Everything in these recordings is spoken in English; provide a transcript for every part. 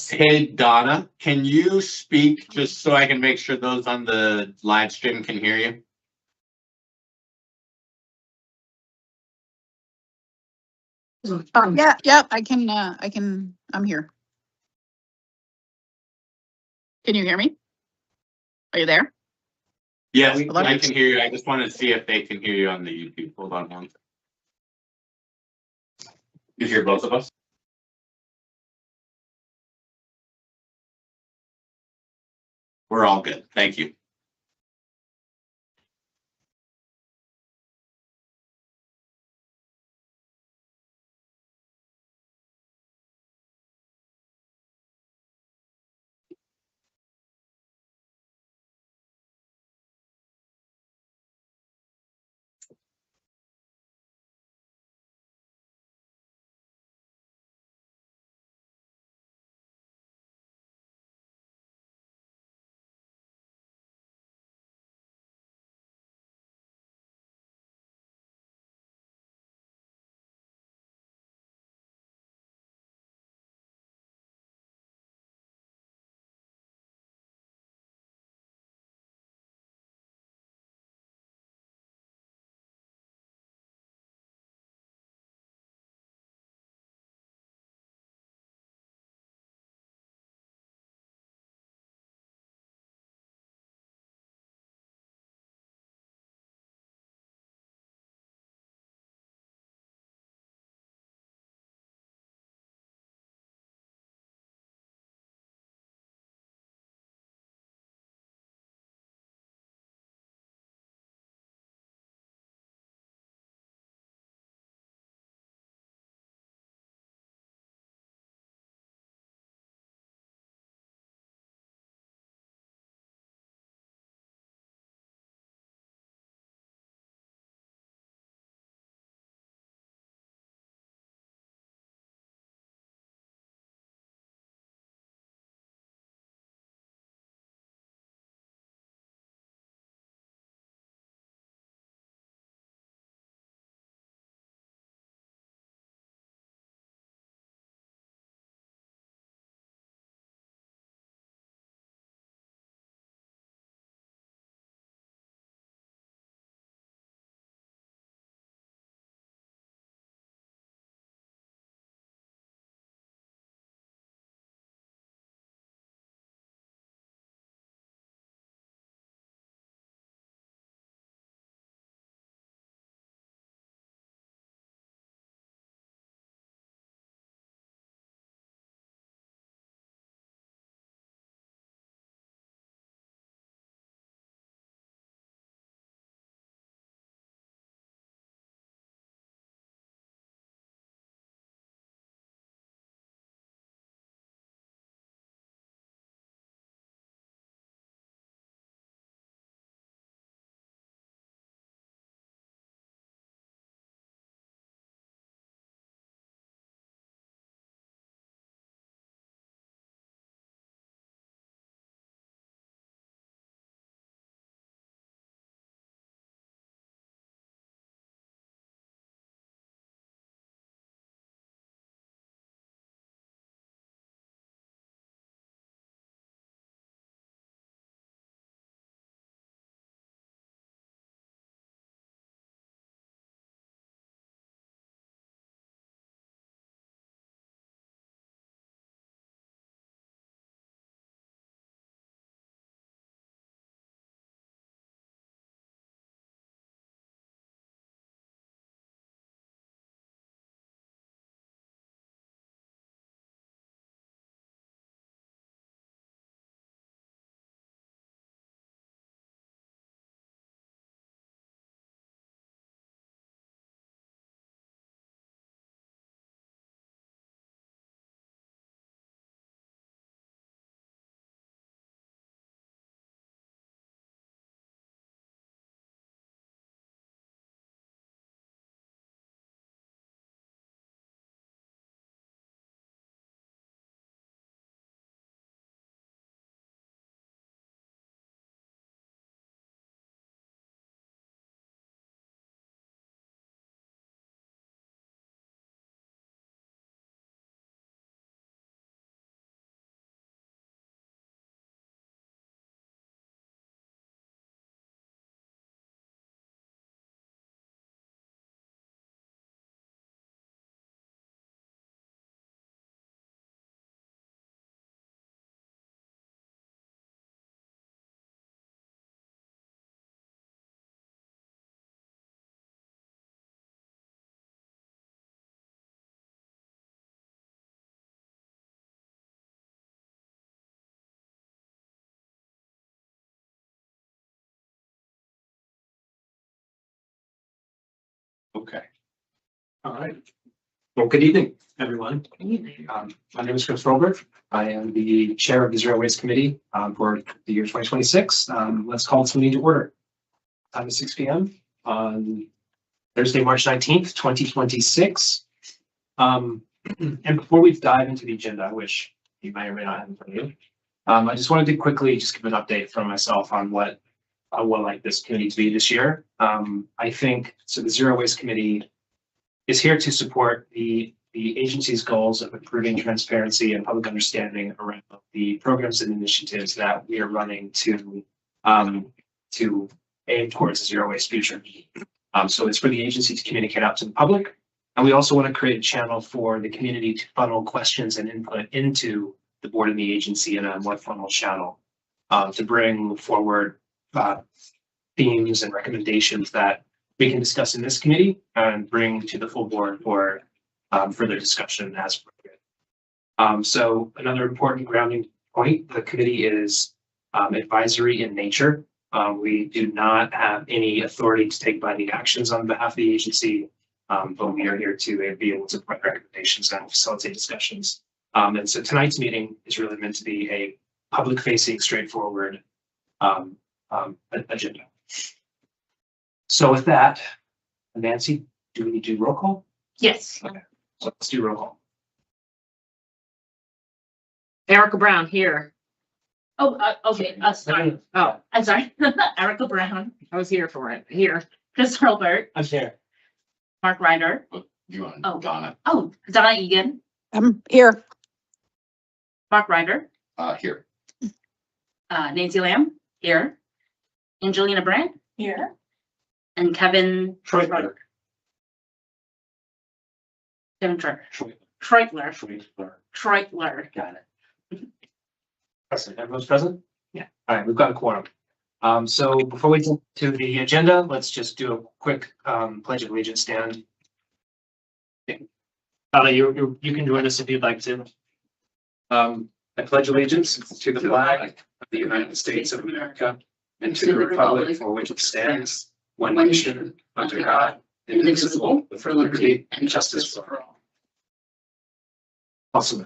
Hey, Donna, can you speak just so I can make sure those on the live stream can hear you? Yeah, I can, I'm here. Can you hear me? Are you there? Yes, Hello? I can hear you. I just wanted to see if they can hear you on the YouTube. Hold on one second. You hear both of us? We're all good. Thank you. Okay. All right. Well, good evening, everyone. My name is Chris Robert. I am the chair of the Zero Waste Committee for the year 2026. Let's call this meeting to order. Time is 6 p.m. on Thursday, March 19th, 2026. And before we dive into the agenda, which you may or may not have in front of you, I just wanted to quickly just give an update from myself on what I would like this committee to be this year. I think so. The Zero Waste Committee is here to support the agency's goals of improving transparency and public understanding around the programs and initiatives that we are running to aim towards a zero waste future. So it's for the agency to communicate out to the public. And we also want to create a channel for the community to funnel questions and input into the board and the agency in a more formal channel to bring forward themes and recommendations that we can discuss in this committee and bring to the full board for further discussion as appropriate. So another important grounding point, the committee is advisory in nature. We do not have any authority to take binding actions on behalf of the agency, but we are here to be able to provide recommendations and facilitate discussions. And so tonight's meeting is really meant to be a public-facing, straightforward agenda. So with that, Nancy, do we need to do roll call? Yes. Okay, so let's do roll call. Erica Brown here. Oh, okay. Sorry. Oh, I'm sorry. Erica Brown. I was here for it. Here. Chris Robert. I'm here. Mark Ryder. You want Oh. Donna? Oh, Donna Egan. I'm here. Mark Ryder. Here. Nancy Lamb. Here. Angelina Brandt. Here. And Kevin Troitler. Kevin Treutler. Got it. Present. Everyone's present? Yeah. All right, we've got a quorum. So before we jump to the agenda, let's just do a quick Pledge of Allegiance stand. Donna, you can join us if you'd like to. I pledge allegiance to the flag of the United States of America and to the republic for which it stands, one nation, under God, indivisible, with liberty and justice for all. Awesome.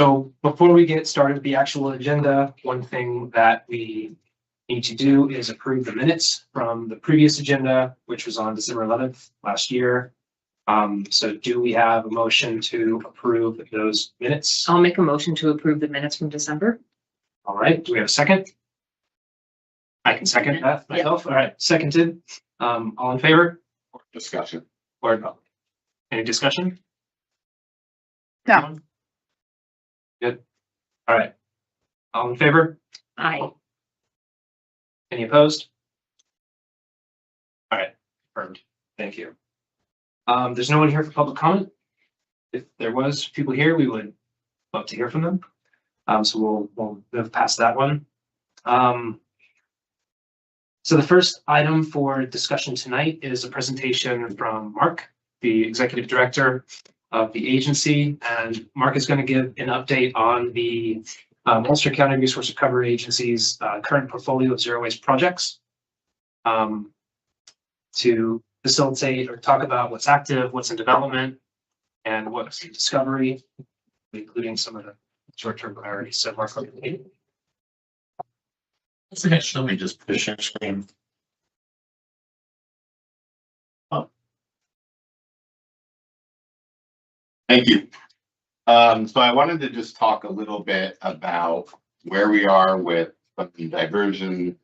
So before we get started with the actual agenda, one thing that we need to do is approve the minutes from the previous agenda, which was on December 11th last year. So do we have a motion to approve those minutes? I'll make a motion to approve the minutes from December. All right, do we have a second? I can second that myself. All right, seconded. All in favor? Discussion. Or no? Any discussion? No. Good. All right. All in favor? Aye. Any opposed? All right, confirmed. Thank you. There's no one here for public comment. If there was people here, we would love to hear from them. So we'll move past that one. So the first item for discussion tonight is a presentation from Marc, the executive director of the agency, and Marc is going to give an update on the Ulster County Resource Recovery Agency's current portfolio of zero waste projects to facilitate or talk about what's active, what's in development, and what's in discovery, including some of the short-term priorities. So Marc, Let me just push your screen. Oh. Thank you. So I wanted to just talk a little bit about where we are with diversion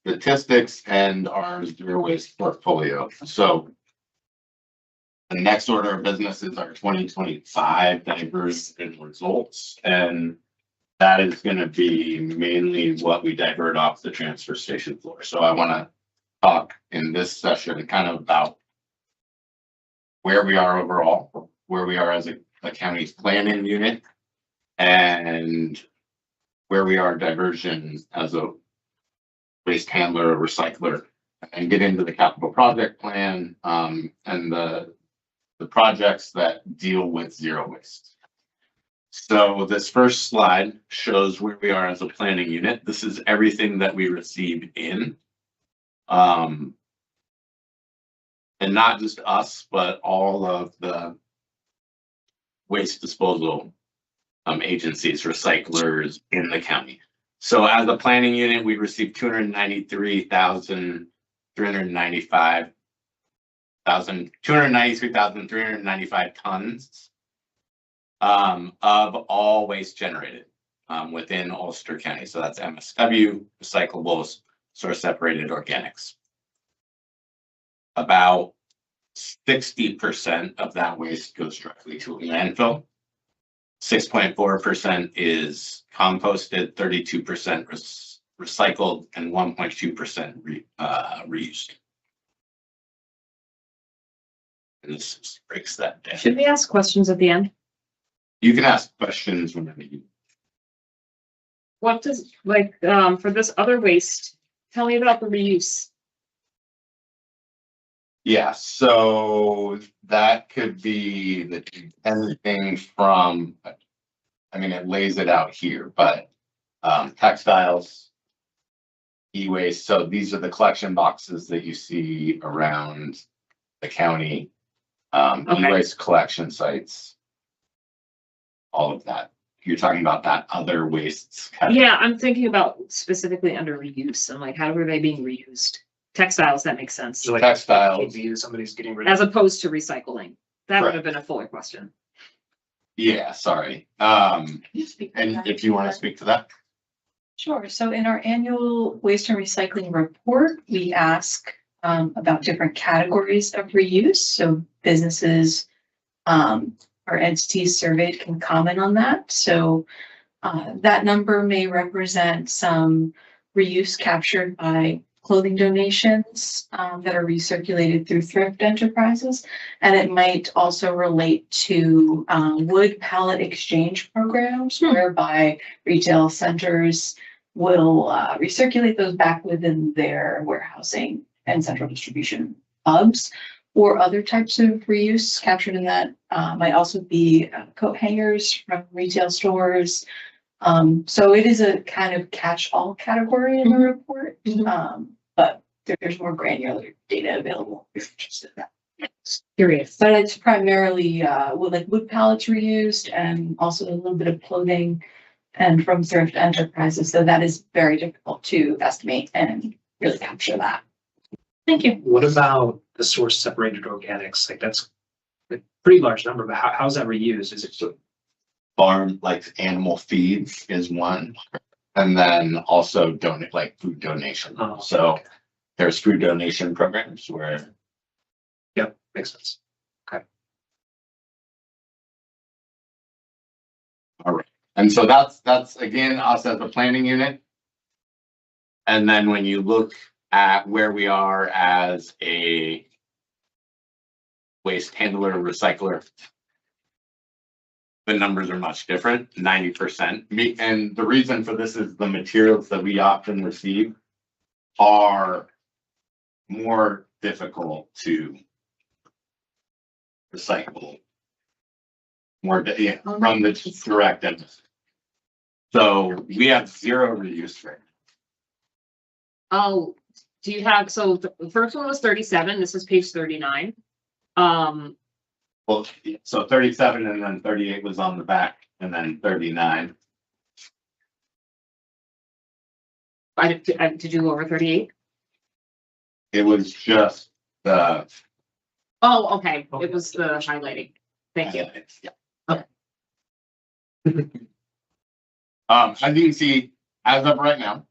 statistics and our zero waste portfolio. So the next order of business is our 2025 diversion results, and that is going to be mainly what we divert off the transfer station floor. So I want to talk in this session kind of about where we are overall, where we are as a county's planning unit, and where we are diversion as a waste handler or recycler, and get into the capital project plan and the projects that deal with zero waste. So this first slide shows where we are as a planning unit. This is everything that we receive in. and not just us, but all of the waste disposal agencies, recyclers in the county. So as a planning unit, we received 293,395 tons of all waste generated within Ulster County. So that's MSW, recyclables, source separated organics. About 60% of that waste goes directly to a landfill. 6.4% is composted, 32% recycled, and 1.2% reused. And this just breaks that down. Should we ask questions at the end? You can ask questions whenever you. What does, like, for this other waste, tell me about the reuse. Yeah, so that could be anything from, I mean, it lays it out here, but textiles, e-waste. So these are the collection boxes that you see around the county, Okay. e-waste collection sites, all of that. You're talking about that other wastes. Yeah, I'm thinking about specifically under reuse and like, how are they being reused? Textiles, that makes sense, So like Textiles, maybe somebody's getting rid as of. opposed to recycling. That would have been a fuller question. yeah, sorry. Can you speak to And that? if you want to speak to that. Sure. So in our annual waste and recycling report, we ask about different categories of reuse. So businesses or entities surveyed can comment on that. So that number may represent some reuse captured by clothing donations that are recirculated through thrift enterprises. And it might also relate to wood pallet exchange programs whereby retail centers will recirculate those back within their warehousing and central distribution hubs. Or other types of reuse captured in that might also be coat hangers from retail stores. So it is a kind of catch-all category in the report. But there's more granular data available if you're interested in that. Curious. But it's primarily with like wood pallets reused and also a little bit of clothing and from thrift enterprises. So that is very difficult to estimate and really capture that. Thank you. What about the source separated organics? Like that's a pretty large number, but how's that reused? Is it Farm, like animal feeds is one. And then also donate, like food donation. Oh, So okay. there's food donation programs where. Yep, makes sense. All right. And so that's again, us as a planning unit. And then when you look at where we are as a waste handler, recycler, the numbers are much different, 90%. And the reason for this is the materials that we often receive are more difficult to recycle. From the direct end. So we have zero reuse rate. Oh, do you have, so the first one was 37, this is page 39. Well, so 37 and then 38 was on the back and then 39. Did you go over 38? It was just the. Oh, okay, it was the highlighting. Thank you. Yeah. Okay. As you can see, as of right now,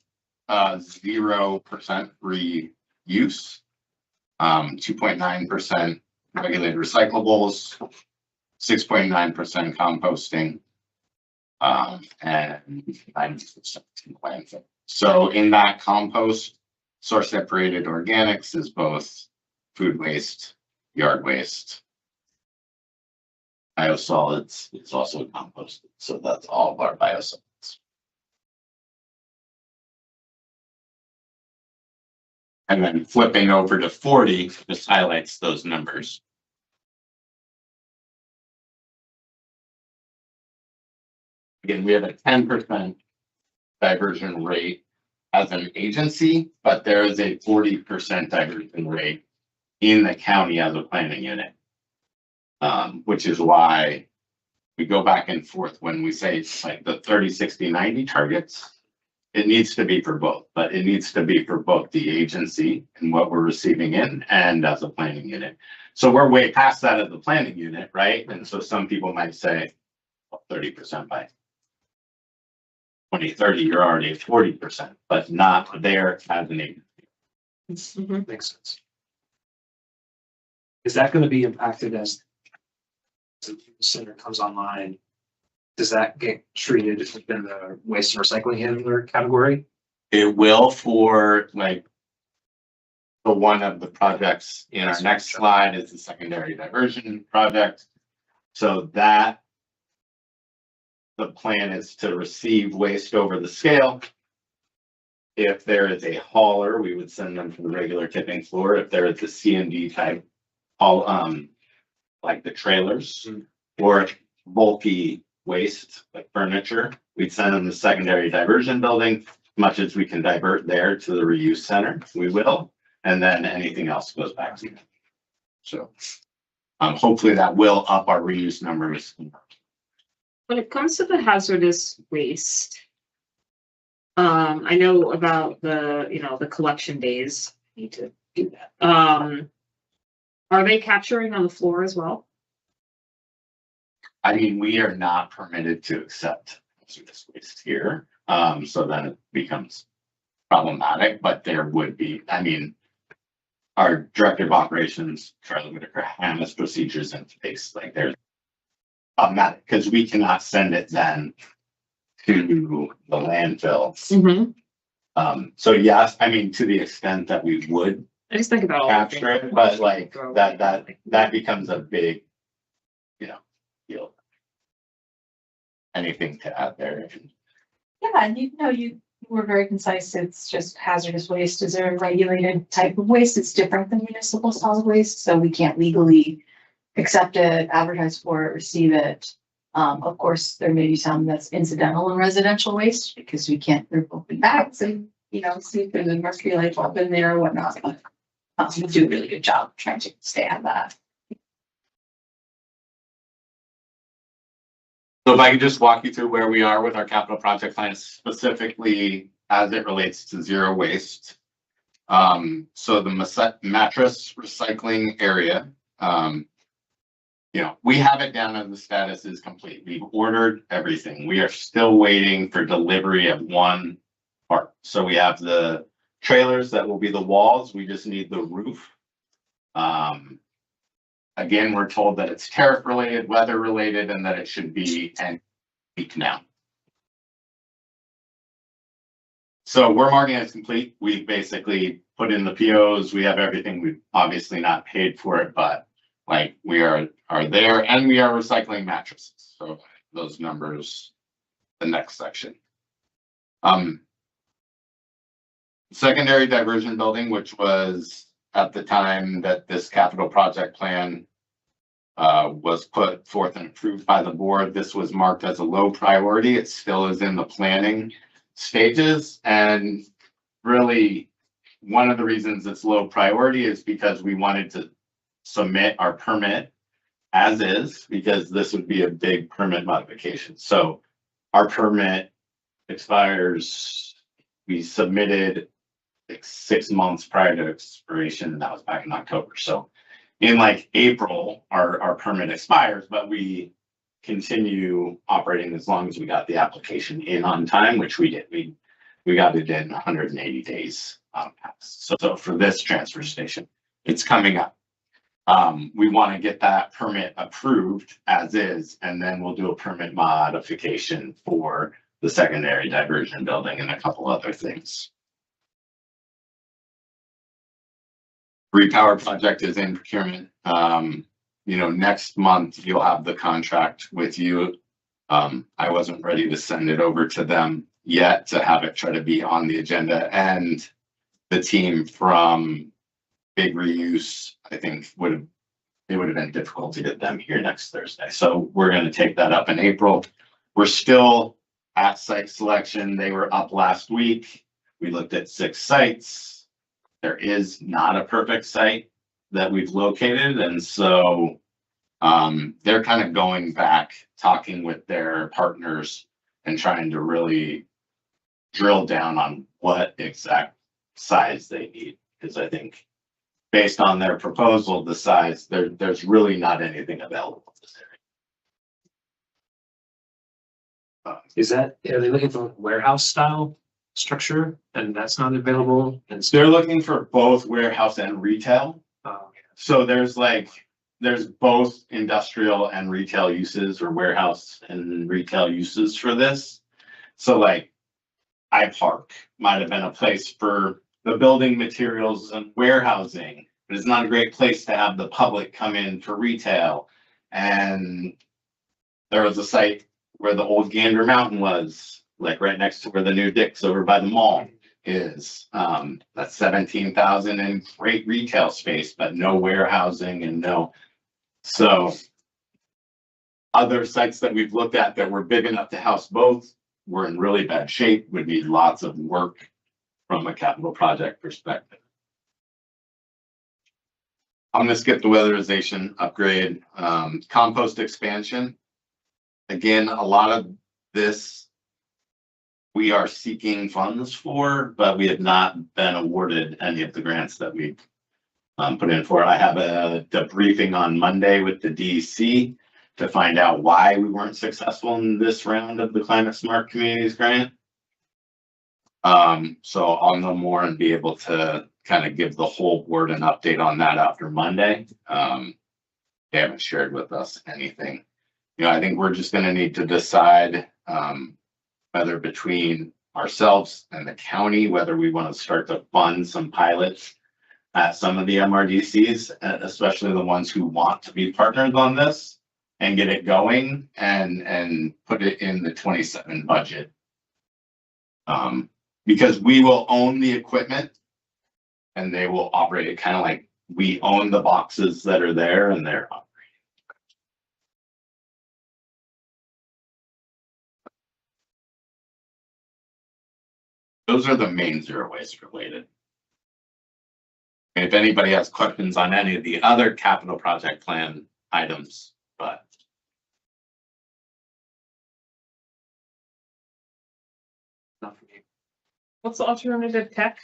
0% reuse, 2.9% regulated recyclables, 6.9% composting, and 9% landfill. So in that compost, source separated organics is both food waste, yard waste, biosolids. It's also composted. So that's all of our biosolids. And then flipping over to 40 just highlights those numbers. Again, we have a 10% diversion rate as an agency, but there is a 40% diversion rate in the county as a planning unit. Which is why we go back and forth when we say it's like the 30, 60, 90 targets. It needs to be for both, but it needs to be for both the agency and what we're receiving in and as a planning unit. So we're way past that as the planning unit, right? And so some people might say 30% by 2030, you're already at 40%, but not there as an agency. Mhm. Makes sense. Is that gonna be impacted as the center comes online? Does that get treated within the waste and recycling handler category? It will for like the one of the projects in our next slide is the secondary diversion project. So that the plan is to receive waste over the scale. If there is a hauler, we would send them to the regular tipping floor. If there is a C&D type haul, like the trailers or bulky waste like furniture, we'd send them to the secondary diversion building. Much as we can divert there to the reuse center, we will, and then anything else goes back to them. So hopefully that will up our reuse numbers. When it comes to the hazardous waste, I know about the collection days. Need to do that. Are they capturing on the floor as well? I mean, we are not permitted to accept hazardous waste here, so then it becomes problematic, but there would be, I mean, our director of operations, Charlie Whitaker, has procedures in place, like there's problematic, because we cannot send it then to the landfill. Mm-hmm. So yes, I mean, to the extent that we would I just think about all the capture things. it, but like that becomes a big, deal. Anything to add there? Yeah, and you were very concise. It's just hazardous waste. Is there a regulated type of waste? It's different than municipal solid waste, so we can't legally accept it, advertise for it, receive it. Of course, there may be some that's incidental in residential waste because we can't open bags and, see if there's a mercury light bulb in there or whatnot. But we do a really good job trying to stay on that. So if I could just walk you through where we are with our capital project plan, specifically as it relates to zero waste. So the mattress recycling area, we have it down as the status is complete. We've ordered everything. We are still waiting for delivery of one part. So we have the trailers that will be the walls. We just need the roof. Again, we're told that it's tariff related, weather related, and that it should be 10 weeks now. So we're marking it as complete. We've basically put in the POs. We have everything. We've obviously not paid for it, but like we are there, and we are recycling mattresses. So those numbers, the next section. Secondary diversion building, which was at the time that this capital project plan was put forth and approved by the board. This was marked as a low priority. It still is in the planning stages. And really, one of the reasons it's low priority is because we wanted to submit our permit as is, because this would be a big permit modification. So our permit expires, we submitted 6 months prior to expiration, and that was back in October. So in like April, our permit expires, but we continue operating as long as we got the application in on time, which we did. We got it in 180 days past. So for this transfer station, it's coming up. We want to get that permit approved as is, and then we'll do a permit modification for the secondary diversion building and a couple other things. Repower project is in procurement. Next month you'll have the contract with you. I wasn't ready to send it over to them yet to have it try to be on the agenda, and the team from Big Reuse, I think it would have been difficult to get them here next Thursday. So we're going to take that up in April. We're still at site selection. They were up last week. We looked at 6 sites. There is not a perfect site. that we've located, and so they're kind of going back, talking with their partners and trying to really drill down on what exact size they need. Because I think based on their proposal, the size, there's really not anything available in this area. Is that, are they looking for warehouse style structure and that's not available? And so, They're looking for both warehouse and retail. So there's both industrial and retail uses, or warehouse and retail uses for this. So like iPark might have been a place for the building materials and warehousing, but it's not a great place to have the public come in for retail. And there was a site where the old Gander Mountain was, like right next to where the new Dick's over by the mall is. That's 17,000 in great retail space, but no warehousing and no. So other sites that we've looked at that were big enough to house both were in really bad shape, would need lots of work from a capital project perspective. I'm gonna skip the weatherization upgrade, compost expansion. Again, a lot of this we are seeking funds for, but we have not been awarded any of the grants that we've put in for. I have a debriefing on Monday with the DEC to find out why we weren't successful in this round of the Climate Smart Communities grant. So I'll know more and be able to kind of give the whole board an update on that after Monday. They haven't shared with us anything. You know, I think we're just gonna need to decide whether between ourselves and the county, whether we want to start to fund some pilots at some of the MRDCs, especially the ones who want to be partners on this, and get it going and put it in the 27 budget. Because we will own the equipment and they will operate it kind of like we own the boxes that are there and they're operating. Those are the main zero waste related. And if anybody has questions on any of the other capital project plan items, but. not for me. What's the alternative tech?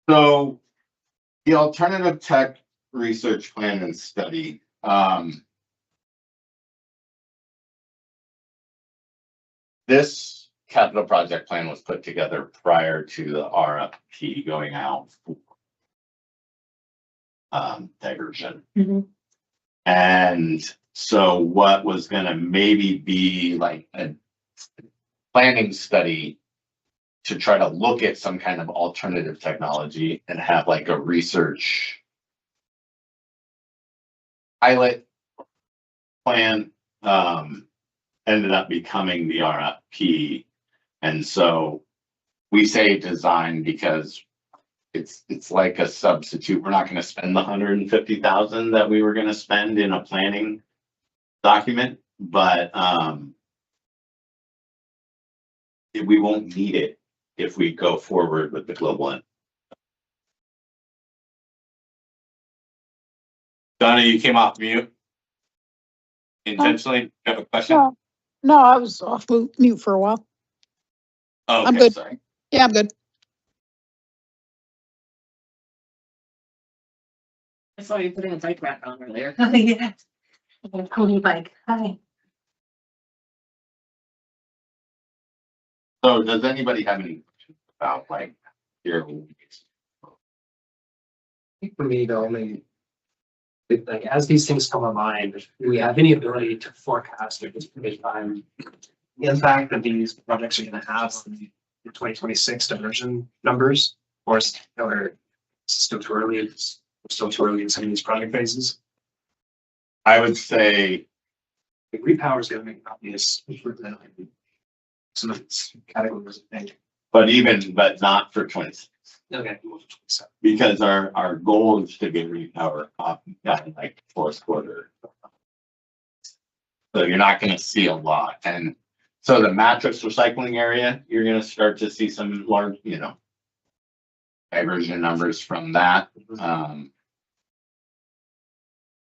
So the alternative tech research plan and study, this capital project plan was put together prior to the RFP going out for diversion. Mhm. And so what was gonna maybe be like a planning study to try to look at some kind of alternative technology and have like a research pilot plan, ended up becoming the RFP. And so we say design because it's like a substitute. We're not gonna spend the 150,000 that we were gonna spend in a planning document, but we won't need it if we go forward with the global end. Donna, you came off mute. Intentionally, you have a question? No, no, I was off mute for a while. Oh, I'm okay, good. sorry. Yeah, I'm good. I saw you putting a bike rack on earlier. Oh, yeah. Pony bike, hi. So does anybody have any questions about like your? For me, the only, like, as these things come online, do we have any ability to forecast or just predict time the impact that these projects are gonna have on the 2026 diversion numbers? Or is it still too early? It's still too early in some of these project phases? I would say, The repower is gonna make obvious improvement in some of its categories, I think. but not for 26, Okay. because our goal is to get repower up in like fourth quarter. So you're not gonna see a lot, and so the matrix recycling area, you're gonna start to see some large, diversion numbers from that.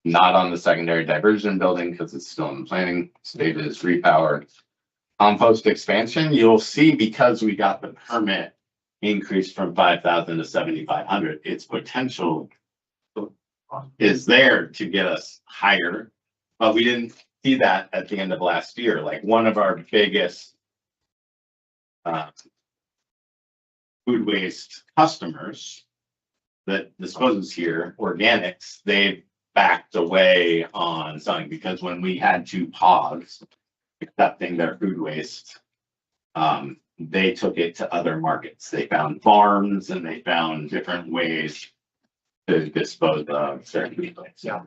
Not on the secondary diversion building because it's still in the planning stage, is repowered. Compost expansion, you'll see because we got the permit increased from 5,000 to 7,500, its potential is there to get us higher, but we didn't see that at the end of last year. Like one of our biggest food waste customers that disposes here, organics, they've backed away on selling because when we had to pause accepting their food waste, they took it to other markets. They found farms and they found different ways to dispose of their food waste. Yeah.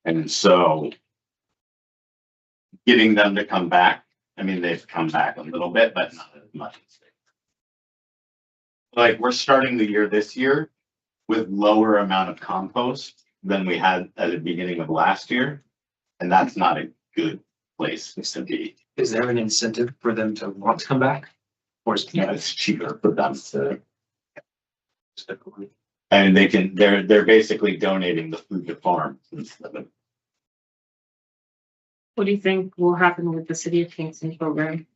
And so getting them to come back, I mean, they've come back a little bit, but not as much. Like we're starting the year this year with lower amount of compost than we had at the beginning of last year. And that's not a good place to be. Is there an incentive for them to want to come back? Or is Yeah, it's cheaper for them to. And they're basically donating the food to farm instead of. What do you think will happen with the City of Kingston program?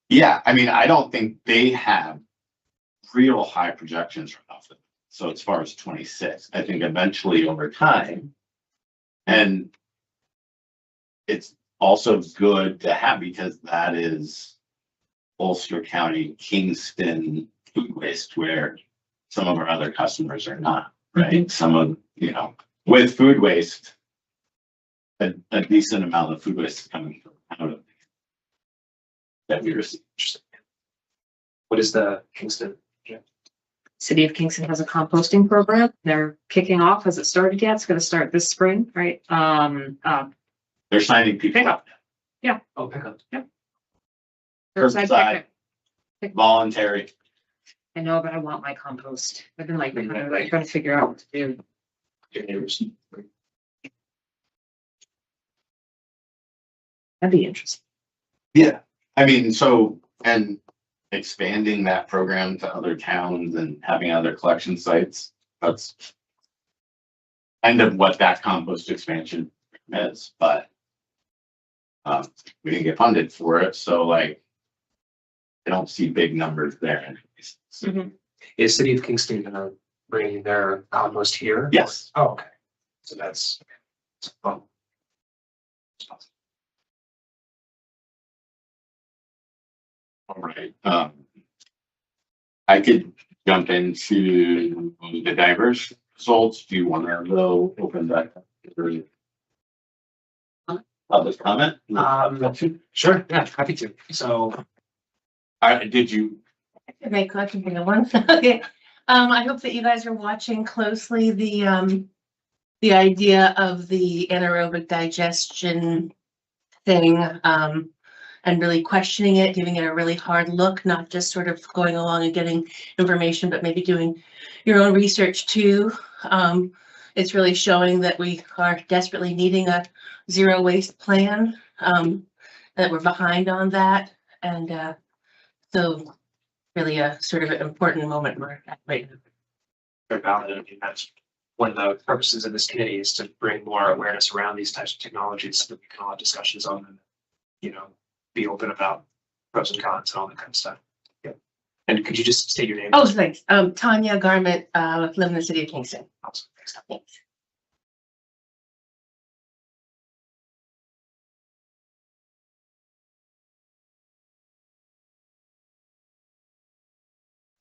Yeah, I mean, I don't think they have real high projections for nothing. So as far as 26, I think eventually over time, and it's also good to have because that is Ulster County, Kingston food waste where some of our other customers are not, right? Some of, with food waste, a decent amount of food waste is coming from out of that we receive. What is the Kingston? City of Kingston has a composting program. They're kicking off. Has it started yet? It's going to start this spring, right? They're signing people Pick up. Oh, pickup. Curbside Curbside. pickup. Voluntary. I know, but I want my compost. I've been trying to figure out what to do. Your neighbors. That'd be interesting. Yeah, I mean, so, and expanding that program to other towns and having other collection sites, that's kind of what that compost expansion is, but we didn't get funded for it, so like, I don't see big numbers there anyways. Mhm. Is City of Kingston gonna bring their compost here? Yes. Oh, okay. So that's fun. All right, I could jump into the diverse results. Do you want to go open that? Public comment? Sure, yeah, happy to. So, Did you, Okay, I can bring one. Okay. I hope that you guys are watching closely the idea of the anaerobic digestion thing, and really questioning it, giving it a really hard look, not just sort of going along and getting information, but maybe doing your own research too. It's really showing that we are desperately needing a zero waste plan, that we're behind on that. And so really a sort of an important moment we're at right now. very valid. I mean, that's one of the purposes of this committee is to bring more awareness around these types of technologies so that we can all have discussions on them. Be open about pros and cons and all that kind of stuff. Yeah. And could you just state your name? Oh, thanks. Tanya Garment, live in the city of Kingston. Awesome. Thanks.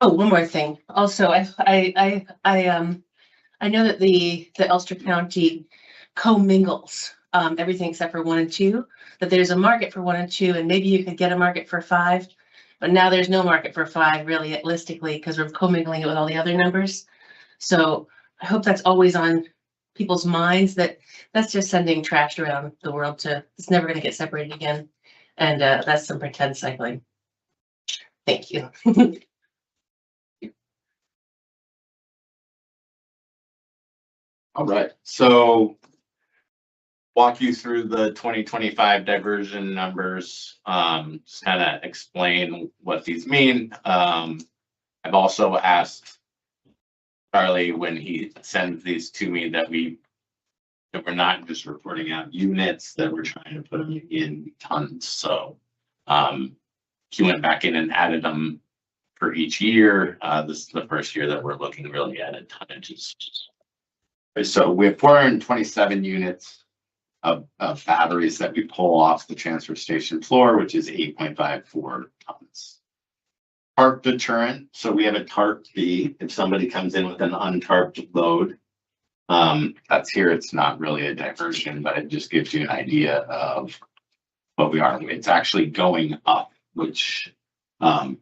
Oh, one more thing. Also, I know that the Ulster County commingles everything except for 1 and 2, that there's a market for 1 and 2, and maybe you could get a market for 5, but now there's no market for 5 really realistically because we're commingling it with all the other numbers. So I hope that's always on people's minds, that that's just sending trash around the world it's never going to get separated again. And that's some pretend cycling. Thank you. all right, so walk you through the 2025 diversion numbers, just kind of explain what these mean. I've also asked Charlie, when he sends these to me, that we're not just reporting out units, that we're trying to put them in tons. So he went back in and added them for each year. This is the first year that we're looking really at tonnages. So we have 427 units of batteries that we pull off the transfer station floor, which is 8.54 tons. Tarp deterrent. So we have a tarp fee if somebody comes in with an untarped load. That's here. It's not really a diversion, but it just gives you an idea of what we are. It's actually going up, which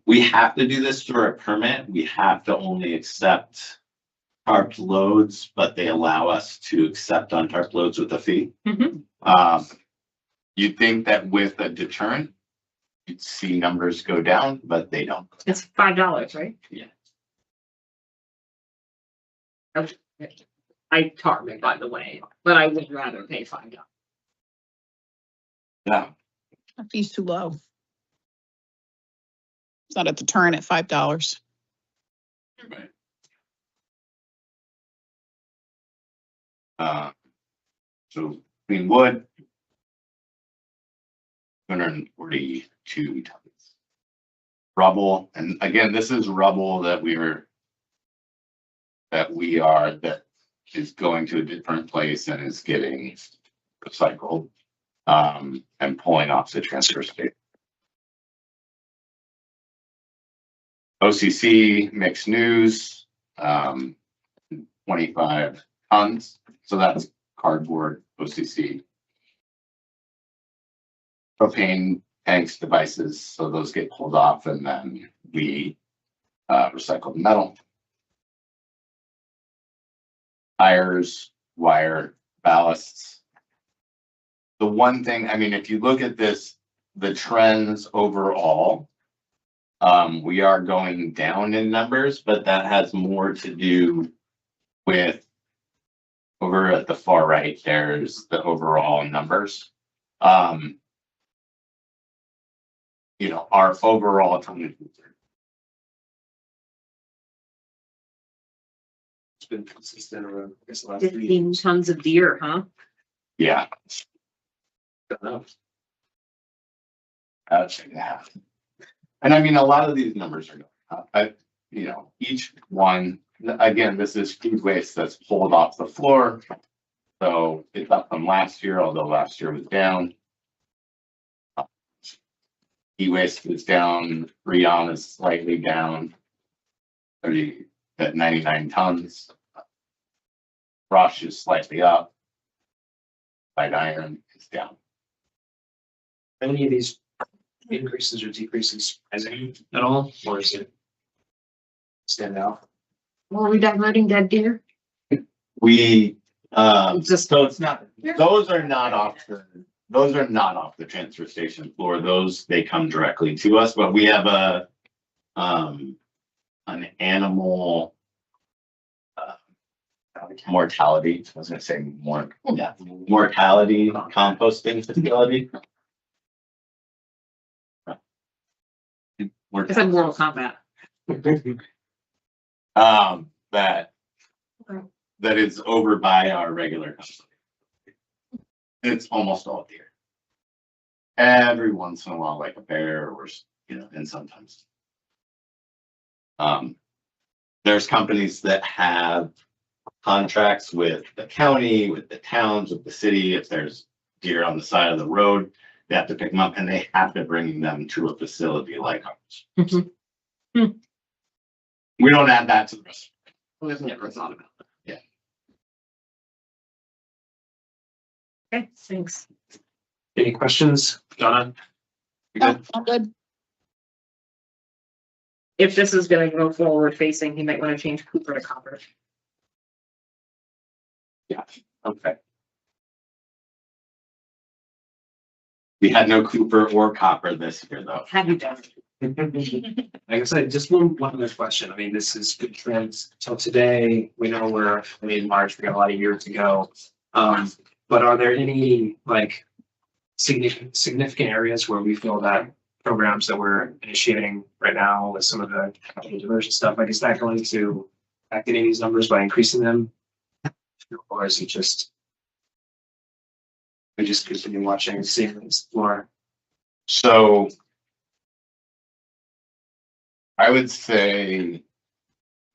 we have to do this through a permit. We have to only accept tarped loads, but they allow us to accept untarped loads with a fee. You'd think that with a deterrent, you'd see numbers go down, but they don't. It's $5, right? Yeah. I tarp it, by the way, but I would rather pay $5. Yeah. That fee's too low. It's not a deterrent at $5. Right. So clean wood, 242 tons. Rubble, and again, this is rubble that that is going to a different place and is getting recycled and pulling off the transfer station. OCC mixed news, 25 tons. So that's cardboard, OCC. Propane tanks, devices, so those get pulled off and then we recycle the metal. Tires, wire, ballasts. The one thing, I mean, if you look at this, the trends overall, we are going down in numbers, but that has more to do with over at the far right, there's the overall numbers. You know, our overall tonnage. It's been consistent over, I guess, the last 3 15 years. tons of deer, huh? Yeah. Don't know. Yeah. And I mean, a lot of these numbers are going up. You know, each one, again, this is food waste that's pulled off the floor. So it's up from last year, although last year was down. E-waste is down, Freon is slightly down. 30 at 99 tons. Brush is slightly up. Light iron is down. Any of these increases or decreases surprising at all, or is it stand out? Well, are we diverting dead deer? We, Just, so it's not, those are not off the transfer station floor. Those, they come directly to us, but we have an animal mortality, I was gonna say mortality composting facility. I said Mortal Kombat. That is over by our regular company. It's almost all deer. Every once in a while, like a bear or, you know, and sometimes. There's companies that have contracts with the county, with the towns, with the city. If there's deer on the side of the road, they have to pick them up and they have to bring them to a facility like ours. Mhm. We don't add that to the rest. We've never thought about that. Yeah. Okay, thanks. Any questions, Donna? You No, good? I'm good. If this is gonna go forward facing, he might wanna change Cooper to copper. Okay. We had no Cooper or copper this year, though. Have you done? Like I said, just one other question. I mean, this is good trends till today. We know we're, in March, we got a lot of years to go. But are there any like significant areas where we feel that programs that we're initiating right now with some of the capital diversion stuff, like is that going to getting these numbers by increasing them? Or is it just? We just continue watching and seeing things more. So I would say,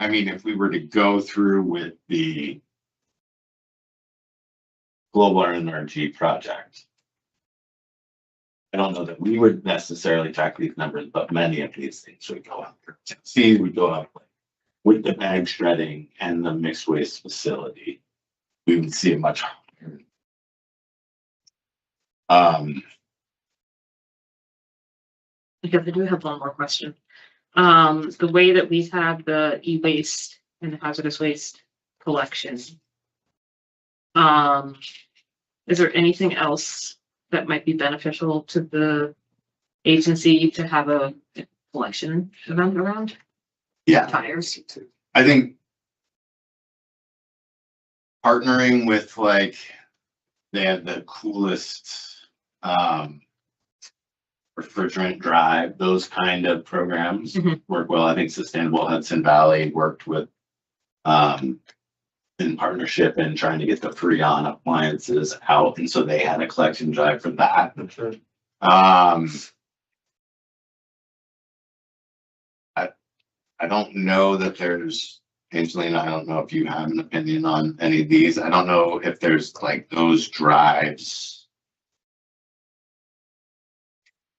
I mean, if we were to go through with the global energy project, I don't know that we would necessarily track these numbers, but many of these things would go up. Tennessee would go up with the bag shredding and the mixed waste facility. We would see a much higher. Because I do have one more question. The way that we have the e-waste and the hazardous waste collection. Is there anything else that might be beneficial to the agency to have a collection event around? Yeah, Tires. I think partnering with like, they have the coolest refrigerant drive, those kind of programs Mhm. work well. I think Sustainable Hudson Valley worked with in partnership and trying to get the Freon appliances out, and so they had a collection drive for that. I don't know that there's, Angelina, I don't know if you have an opinion on any of these. I don't know if there's like those drives.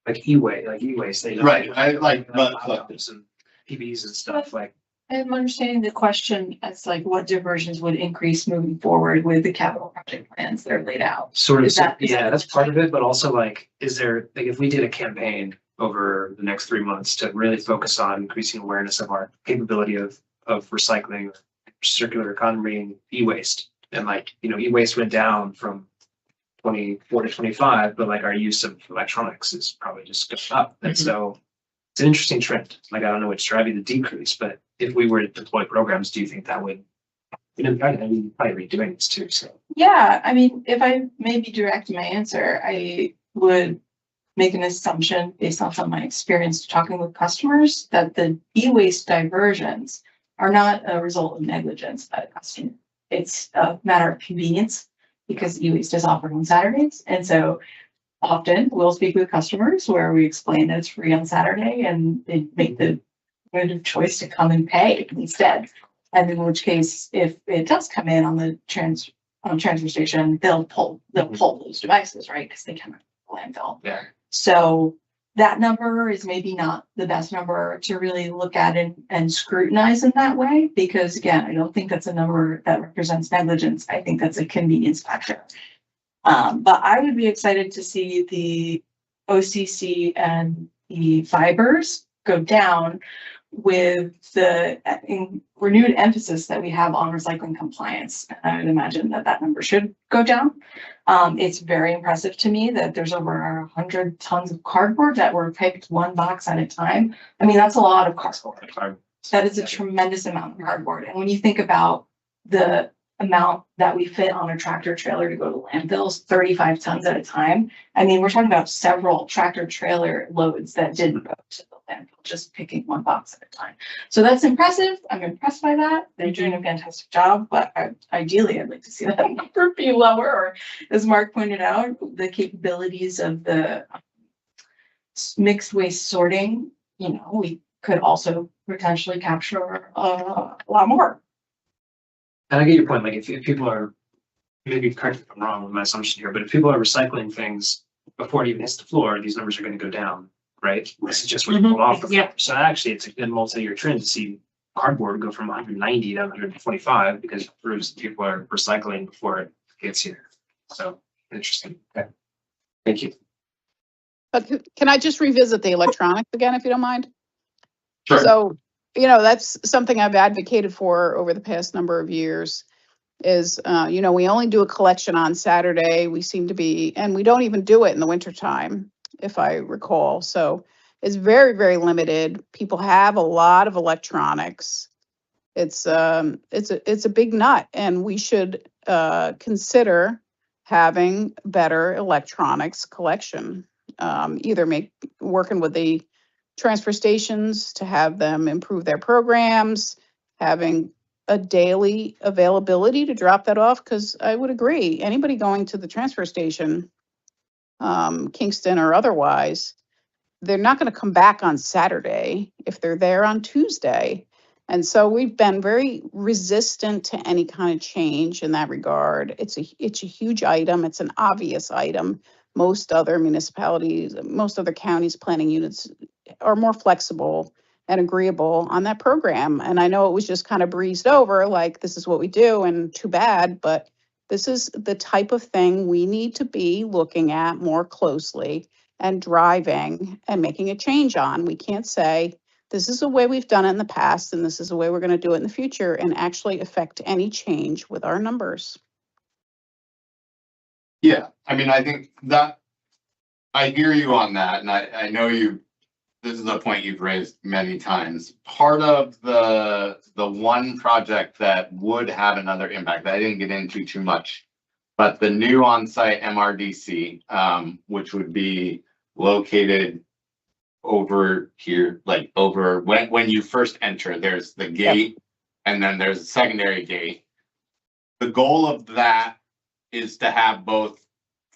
Like e-waste, they. Right, I like, but Laptops and PBs and stuff, like, I'm understanding the question as like what diversions would increase moving forward with the capital project plans that are laid out. sort of, Is that- yeah, that's part of it, but also like, is there, like, if we did a campaign over the next 3 months to really focus on increasing awareness of our capability of recycling, circular economy and e-waste, and like, you know, e-waste went down from 24 to 25, but like our use of electronics is probably just going up. And so it's an interesting trend. Like, I don't know what's driving the decrease, but if we were to deploy programs, do you think that would, you know, I mean, probably redoing this too, so. Yeah, I mean, if I maybe direct my answer, I would make an assumption based on some of my experience talking with customers that the e-waste diversions are not a result of negligence by the customer. It's a matter of convenience because e-waste is offered on Saturdays. And so often we'll speak with customers where we explain that it's free on Saturday and they make the good choice to come and pay instead. And in which case, if it does come in on the transfer station, they'll pull those devices, right? Because they come out of the landfill. Yeah. So that number is maybe not the best number to really look at and scrutinize in that way, because again, I don't think that's a number that represents negligence. I think that's a convenience factor. But I would be excited to see the OCC and the fibers go down with the renewed emphasis that we have on recycling compliance. I would imagine that that number should go down. It's very impressive to me that there's over 100 tons of cardboard that were picked one box at a time. I mean, that's a lot of cardboard. That is a tremendous amount of cardboard. And when you think about the amount that we fit on a tractor trailer to go to landfills, 35 tons at a time. I mean, we're talking about several tractor trailer loads that didn't go to the landfill, just picking one box at a time. So that's impressive. I'm impressed by that. They're doing a fantastic job, but ideally I'd like to see that number be lower, or as Mark pointed out, the capabilities of the mixed waste sorting, you know, we could also potentially capture a lot more. And I get your point, like, if people are, maybe correct me if I'm wrong with my assumption here, but if people are recycling things before it even hits the floor, these numbers are gonna go down, right? This is just what you pulled off the floor. Yeah. So actually, it's a good multi-year trend to see cardboard go from 190 to 125 because it proves that people are recycling before it gets here. So, interesting. Okay. Thank you. But can I just revisit the electronics again, if you don't mind? Sure. So, you know, that's something I've advocated for over the past number of years is, you know, we only do a collection on Saturday. We seem to be, and we don't even do it in the wintertime, if I recall. So it's very, very limited. People have a lot of electronics. It's a big nut, and we should consider having better electronics collection. Either working with the transfer stations to have them improve their programs, having a daily availability to drop that off? Because I would agree, anybody going to the transfer station, Kingston or otherwise, they're not going to come back on Saturday if they're there on Tuesday. And so we've been very resistant to any kind of change in that regard. It's a huge item. It's an obvious item. Most other municipalities, most other counties planning units are more flexible and agreeable on that program. And I know it was just kind of breezed over, like this is what we do and too bad, but this is the type of thing we need to be looking at more closely and driving and making a change on. We can't say, this is the way we've done it in the past, and this is the way we're going to do it in the future, and actually affect any change with our numbers. Yeah, I mean, I think that, I hear you on that, and I know this is a point you've raised many times. Part of the one project that would have another impact, that I didn't get into too much, but the new on-site MRDC, which would be located over here, like over when you first enter, there's the gate and then there's a secondary gate. The goal of that is to have both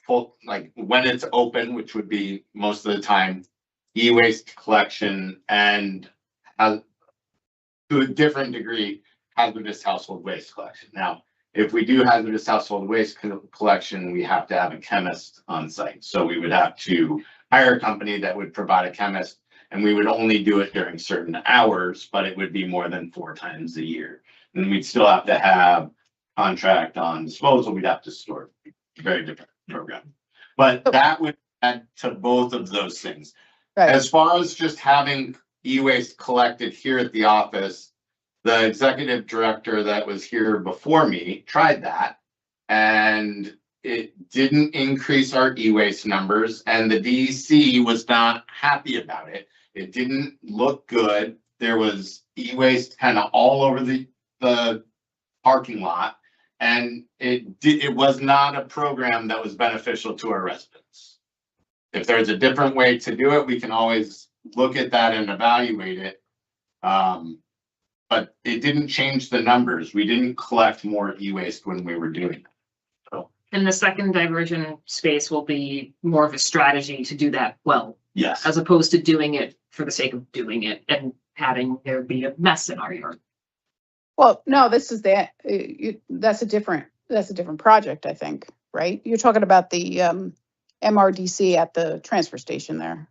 full, like when it's open, which would be most of the time, e-waste collection and to a different degree, hazardous household waste collection. Now, if we do hazardous household waste collection, we have to have a chemist on site. So we would have to hire a company that would provide a chemist, and we would only do it during certain hours, but it would be more than 4 times a year. And we'd still have to have contract on disposal. We'd have to store. Very different program. But that would add to both of those things. Right. As far as just having e-waste collected here at the office, the executive director that was here before me tried that, and it didn't increase our e-waste numbers, and the DEC was not happy about it. It didn't look good. There was e-waste kind of all over the parking lot, and it was not a program that was beneficial to our residents. If there's a different way to do it, we can always look at that and evaluate it. But it didn't change the numbers. We didn't collect more e-waste when we were doing it. So, And the second diversion space will be more of a strategy to do that well, yes. as opposed to doing it for the sake of doing it and having there be a mess in our yard. Well, no, this is that's a different project, I think, right? You're talking about the MRDC at the transfer station there.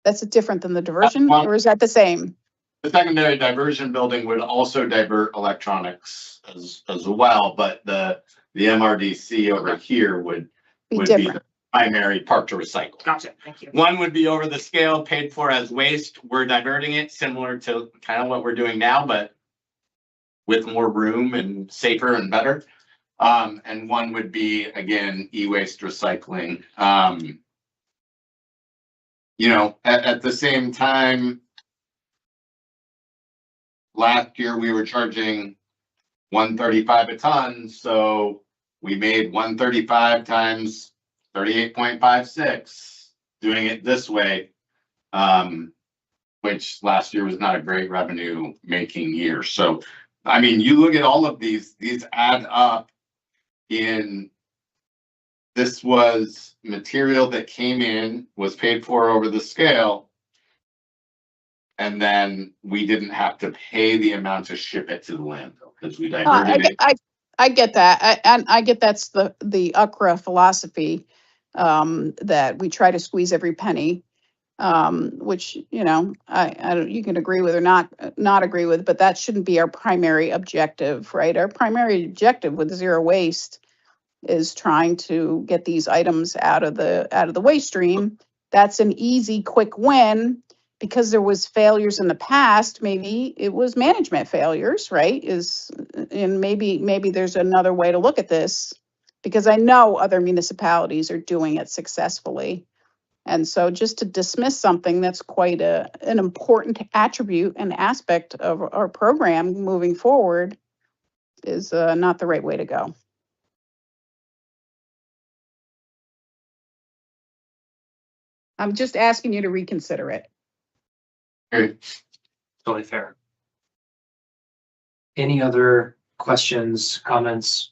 That's different than the diversion, or is that the same? The secondary diversion building would also divert electronics as well, but the MRDC over here would be the primary part to recycle. Gotcha, thank you. One would be over the scale, paid for as waste. We're diverting it similar to kind of what we're doing now, but with more room and safer and better. And one would be, again, e-waste recycling. You know, at the same time, last year we were charging $135 a ton, so we made 135 times 38.56 doing it this way, which last year was not a great revenue making year. So, I mean, you look at all of these add up. This was material that came in, was paid for over the scale, and then we didn't have to pay the amount to ship it to the landfill because we diverted it. I get that. I get that's the UCRRA philosophy, that we try to squeeze every penny, which, you know, I don't, you can agree with or not agree with, but that shouldn't be our primary objective, right? Our primary objective with zero waste is trying to get these items out of the waste stream. That's an easy, quick win. Because there was failures in the past, maybe it was management failures, right? And maybe there's another way to look at this, because I know other municipalities are doing it successfully. And so just to dismiss something that's quite an important attribute and aspect of our program moving forward is not the right way to go. I'm just asking you to reconsider it. Totally fair. Any other questions, comments,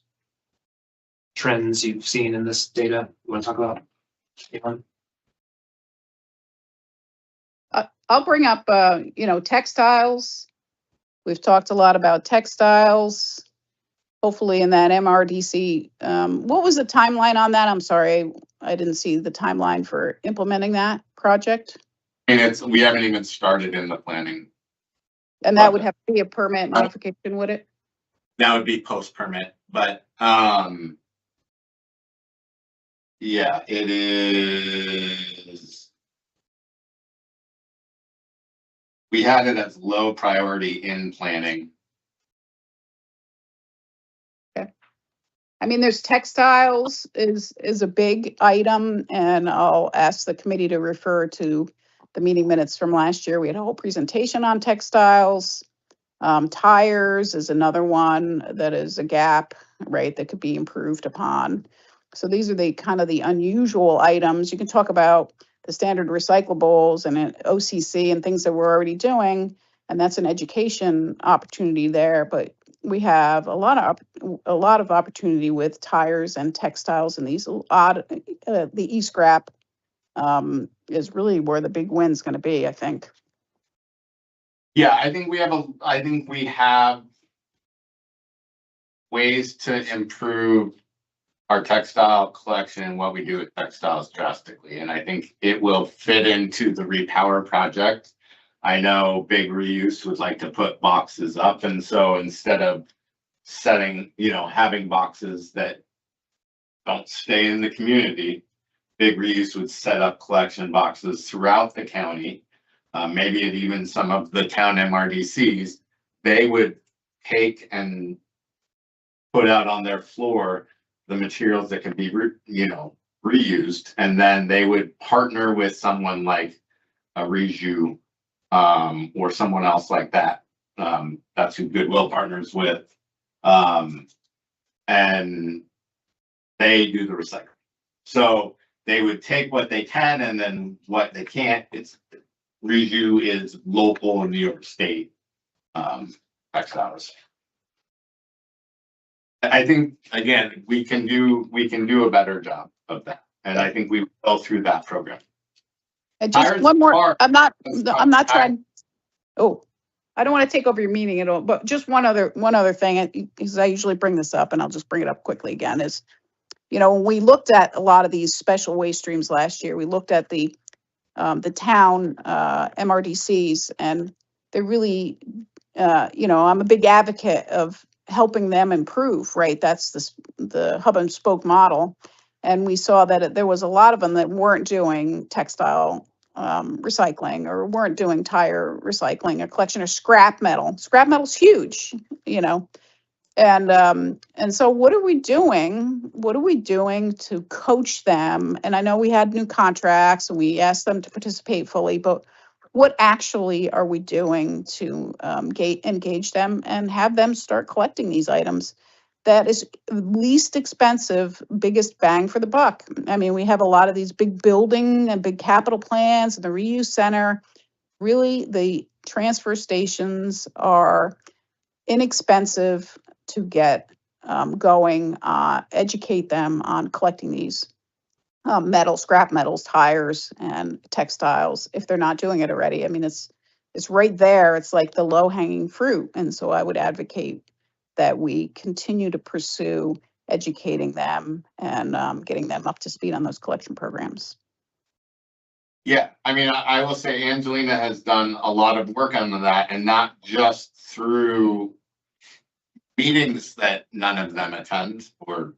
trends you've seen in this data you want to talk about? Anyone? I'll bring up, textiles. We've talked a lot about textiles. Hopefully in that MRDC, what was the timeline on that? I'm sorry, I didn't see the timeline for implementing that project. And we haven't even started in the planning. And that would have to be a permit modification, would it? That would be post permit, but, yeah, it is. We had it as low priority in planning. I mean, there's textiles is a big item, and I'll ask the committee to refer to the meeting minutes from last year. We had a whole presentation on textiles. Tires is another one that is a gap, right, that could be improved upon. So these are the kind of the unusual items. You can talk about the standard recyclables and OCC and things that we're already doing, and that's an education opportunity there. But we have a lot of opportunity with tires and textiles, and these odd, the e-scrap is really where the big win's going to be, I think. Yeah, I think we have ways to improve our textile collection and what we do with textiles drastically. And I think it will fit into the repower project. I know Big Reuse would like to put boxes up. And so instead of having boxes that don't stay in the community, Big Reuse would set up collection boxes throughout the county. Maybe at even some of the town MRDCs, they would take and put out on their floor the materials that can be, reused. And then they would partner with someone like a Reju, or someone else like that. That's who Goodwill partners with. And they do the recycling. So they would take what they can, and then what they can't, Reju is local in New York State textiles. I think, again, we can do a better job of that. And I think we will go through that program. And just Tires one more, are- I'm not trying, I don't want to take over your meeting at all, but just one other thing, because I usually bring this up, and I'll just bring it up quickly again, is, when we looked at a lot of these special waste streams last year, we looked at the town MRDCs, and they really, I'm a big advocate of helping them improve, right? That's the hub and spoke model. And we saw that there was a lot of them that weren't doing textile recycling, or weren't doing tire recycling, a collection of scrap metal. Scrap metal's huge, and so what are we doing? What are we doing to coach them? And I know we had new contracts and we asked them to participate fully, but what actually are we doing to engage them and have them start collecting these items? That is least expensive, biggest bang for the buck. I mean, we have a lot of these big building and big capital plans and the reuse center. Really, the transfer stations are inexpensive to get going, educate them on collecting these scrap metals, tires, and textiles if they're not doing it already. I mean, it's right there. It's like the low-hanging fruit. And so I would advocate that we continue to pursue educating them and getting them up to speed on those collection programs. Yeah, I mean, I will say Angelina has done a lot of work on that, and not just through meetings that none of them attend, or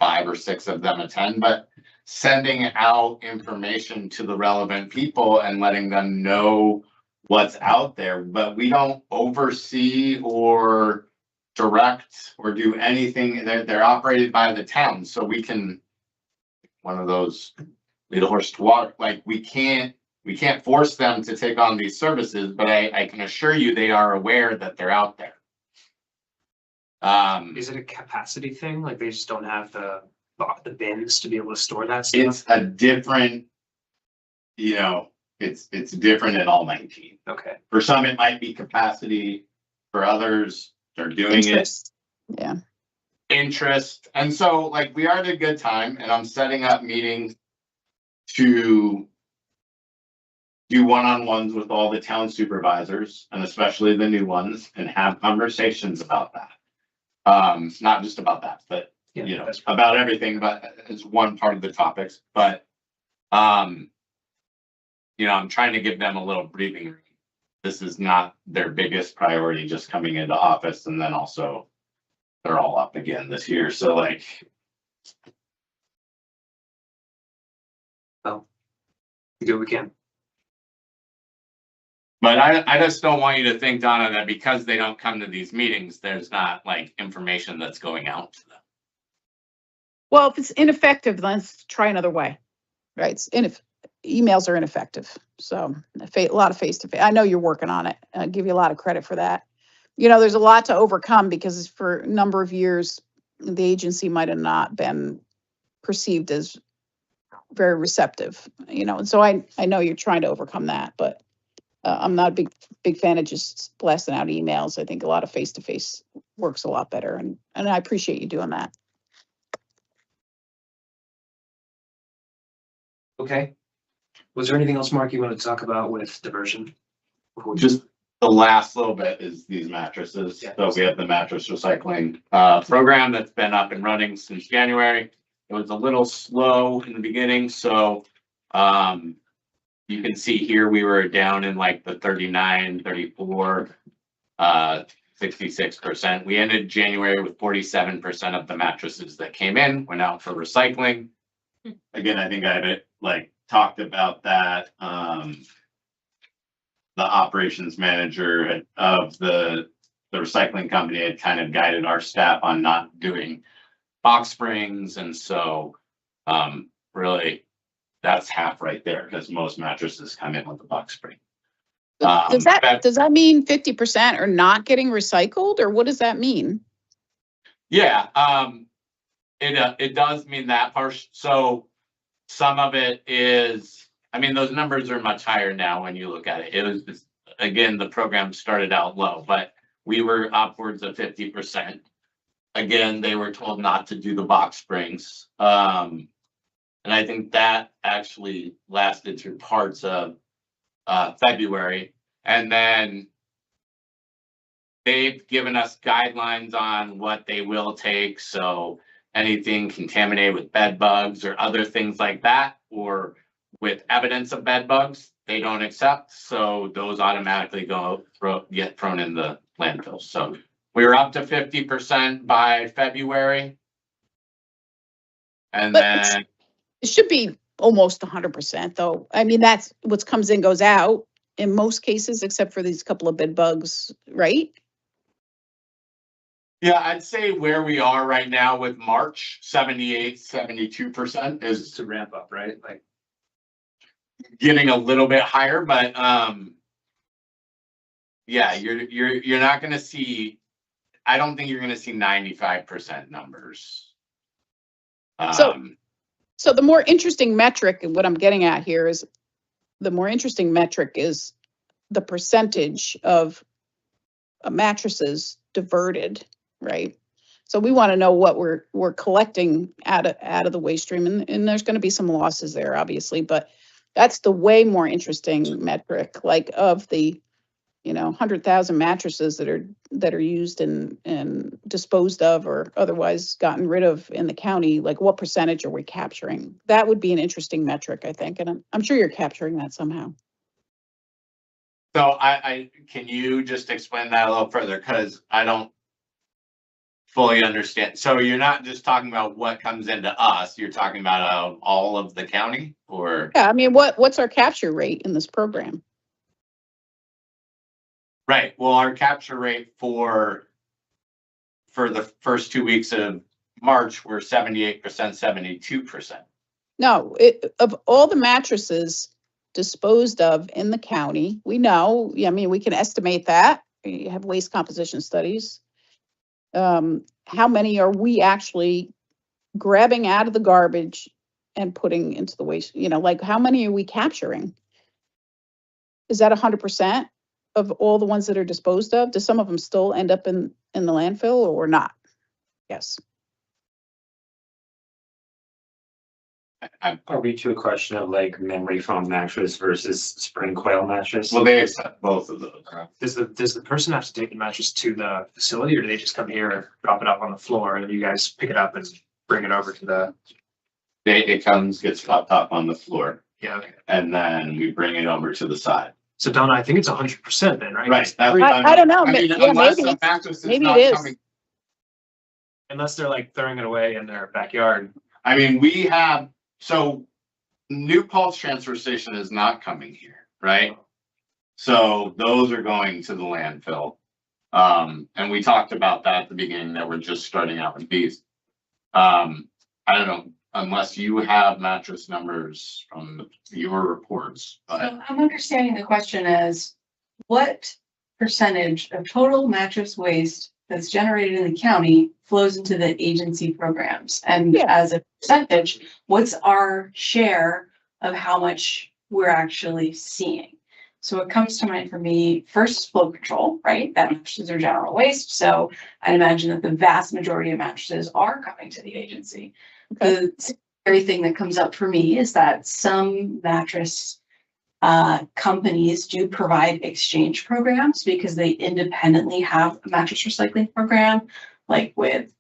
5 or 6 of them attend, but sending out information to the relevant people and letting them know what's out there. But we don't oversee or direct or do anything. They're operated by the town, so we can, one of those lead a horse to water, like we can't force them to take on these services, but I can assure you they are aware that they're out there. Is it a capacity thing? Like they just don't have the bins to be able to store that stuff? It's a different, it's different in all 19. Okay. For some, it might be capacity. For others, they're doing it. Interest. Yeah. Interest. And so like we are at a good time and I'm setting up meetings to do one-on-ones with all the town supervisors and especially the new ones and have conversations about that. Not just about that, but you know, about everything, but it's one part of the topics, but you know, I'm trying to give them a little breathing room. This is not their biggest priority just coming into office and then also they're all up again this year. So like, We do what we can. but I just don't want you to think, Donna, that because they don't come to these meetings, there's not like information that's going out to them. Well, if it's ineffective, let's try another way, right? Emails are ineffective. So a lot of face-to-face. I know you're working on it. I give you a lot of credit for that. You know, there's a lot to overcome because for a number of years, the agency might have not been perceived as very receptive, you know, and so I know you're trying to overcome that, but I'm not a big fan of just blasting out emails. I think a lot of face-to-face works a lot better, and I appreciate you doing that. Okay. Was there anything else, Mark, you wanted to talk about with diversion? Just the last little bit is these mattresses. Yeah. So we have the mattress recycling program that's been up and running since January. It was a little slow in the beginning, so you can see here we were down in like the 39, 34, 66%. We ended January with 47% of the mattresses that came in went out for recycling. Again, I think I had it like talked about that. The operations manager of the recycling company had kind of guided our staff on not doing box springs. And so really that's half right there because most mattresses come in with a box spring. Does that mean 50% are not getting recycled, or what does that mean? Yeah, it does mean that part. So some of it is, I mean, those numbers are much higher now when you look at it. It was, again, the program started out low, but we were upwards of 50%. Again, they were told not to do the box springs. And I think that actually lasted through parts of February. And then they've given us guidelines on what they will take. So anything contaminated with bed bugs or other things like that, or with evidence of bed bugs, they don't accept. So those automatically get thrown in the landfill. So we were up to 50% by February. And then it should be almost 100% though. I mean, that's what comes in goes out in most cases, except for these couple of bed bugs, right? yeah, I'd say where we are right now with March, 78, 72% is To ramp up, right? Like, getting a little bit higher, but yeah, you're not gonna see, I don't think you're gonna see 95% numbers. So the more interesting metric, and what I'm getting at here is the more interesting metric is the percentage of mattresses diverted, right? So we want to know what we're collecting out of the waste stream, and there's going to be some losses there, obviously, but that's the way more interesting metric, like of the 100,000 mattresses that are used and disposed of or otherwise gotten rid of in the county, like what percentage are we capturing? That would be an interesting metric, I think, and I'm sure you're capturing that somehow. So I can you just explain that a little further? Because I don't fully understand. So you're not just talking about what comes into us, you're talking about all of the county, or? Yeah, I mean, what's our capture rate in this program? Right, well, our capture rate for the first 2 weeks of March were 78%, 72%. No, of all the mattresses disposed of in the county, we know, I mean, we can estimate that. We have waste composition studies. How many are we actually grabbing out of the garbage and putting into the waste? Like how many are we capturing? Is that 100%? of all the ones that are disposed of? Do some of them still end up in the landfill or not? Yes. Are we to a question of like memory foam mattress versus spring coil mattress? Well, they accept both of those. Does the person have to take the mattress to the facility, or do they just come here, drop it off on the floor, and then you guys pick it up and bring it over to the? It gets dropped off on the floor, Yeah, okay. and then we bring it over to the side. So Donna, I think it's 100% then, right? Right. I don't know. I mean, Yeah, unless maybe. the mattress is Maybe not it is. coming. Unless they're like throwing it away in their backyard. I mean, we have, so New Paltz Transfer Station is not coming here, right? So those are going to the landfill. And we talked about that at the beginning, that we're just starting out with these. I don't know, unless you have mattress numbers from your reports, but So I'm understanding the question as, what percentage of total mattress waste that's generated in the county flows into the agency programs? And Yeah. as a percentage, what's our share of how much we're actually seeing? So what comes to mind for me, first, flow control, right? That mattresses are general waste, so I imagine that the vast majority of mattresses are coming to the agency. Okay. The scary thing that comes up for me is that some mattress companies do provide exchange programs because they independently have a mattress recycling program, like with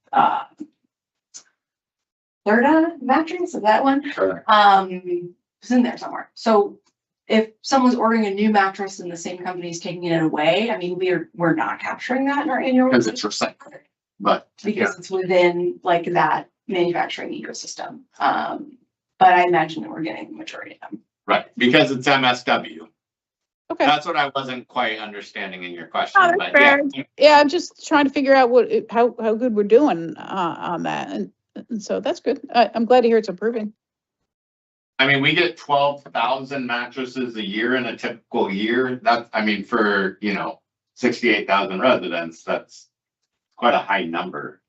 Florida mattress, is that one? Sure. It's in there somewhere. So if someone's ordering a new mattress and the same company is taking it away, I mean, we're not capturing that in our annual. because it's recycled, but Because it's within like that manufacturing ecosystem. But I imagine that we're getting the majority of them. right, because it's MSW. Okay. That's what I wasn't quite understanding in your question, Oh, that's but fair. yeah. Yeah, I'm just trying to figure out how good we're doing, on that. And so that's good. I'm glad to hear it's improving. I mean, we get 12,000 mattresses a year in a typical year. That's, I mean, for, 68,000 residents, that's quite a high number.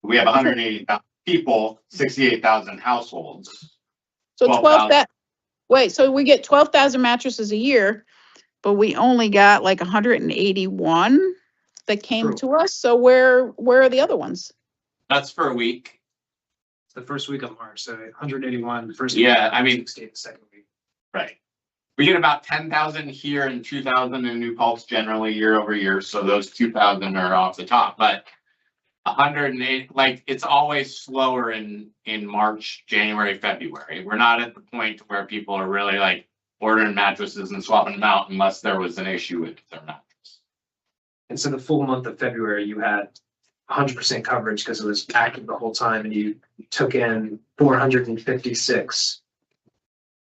We have 180,000 people, 68,000 households. So 12,000. so we get 12,000 mattresses a year, but we only got like 181 that came True. to us. So where are the other ones? That's for a week. It's the first week of March, so 181, the first. Yeah, I mean- 68 the second week. Right. We get about 10,000 here and 2,000 in New Paltz generally year over year. So those 2,000 are off the top, but 108, like, it's always slower in March, January, February. We're not at the point where people are really like ordering mattresses and swapping them out unless there was an issue with their mattress. And so the full month of February, you had 100% coverage because it was active the whole time, and you took in 456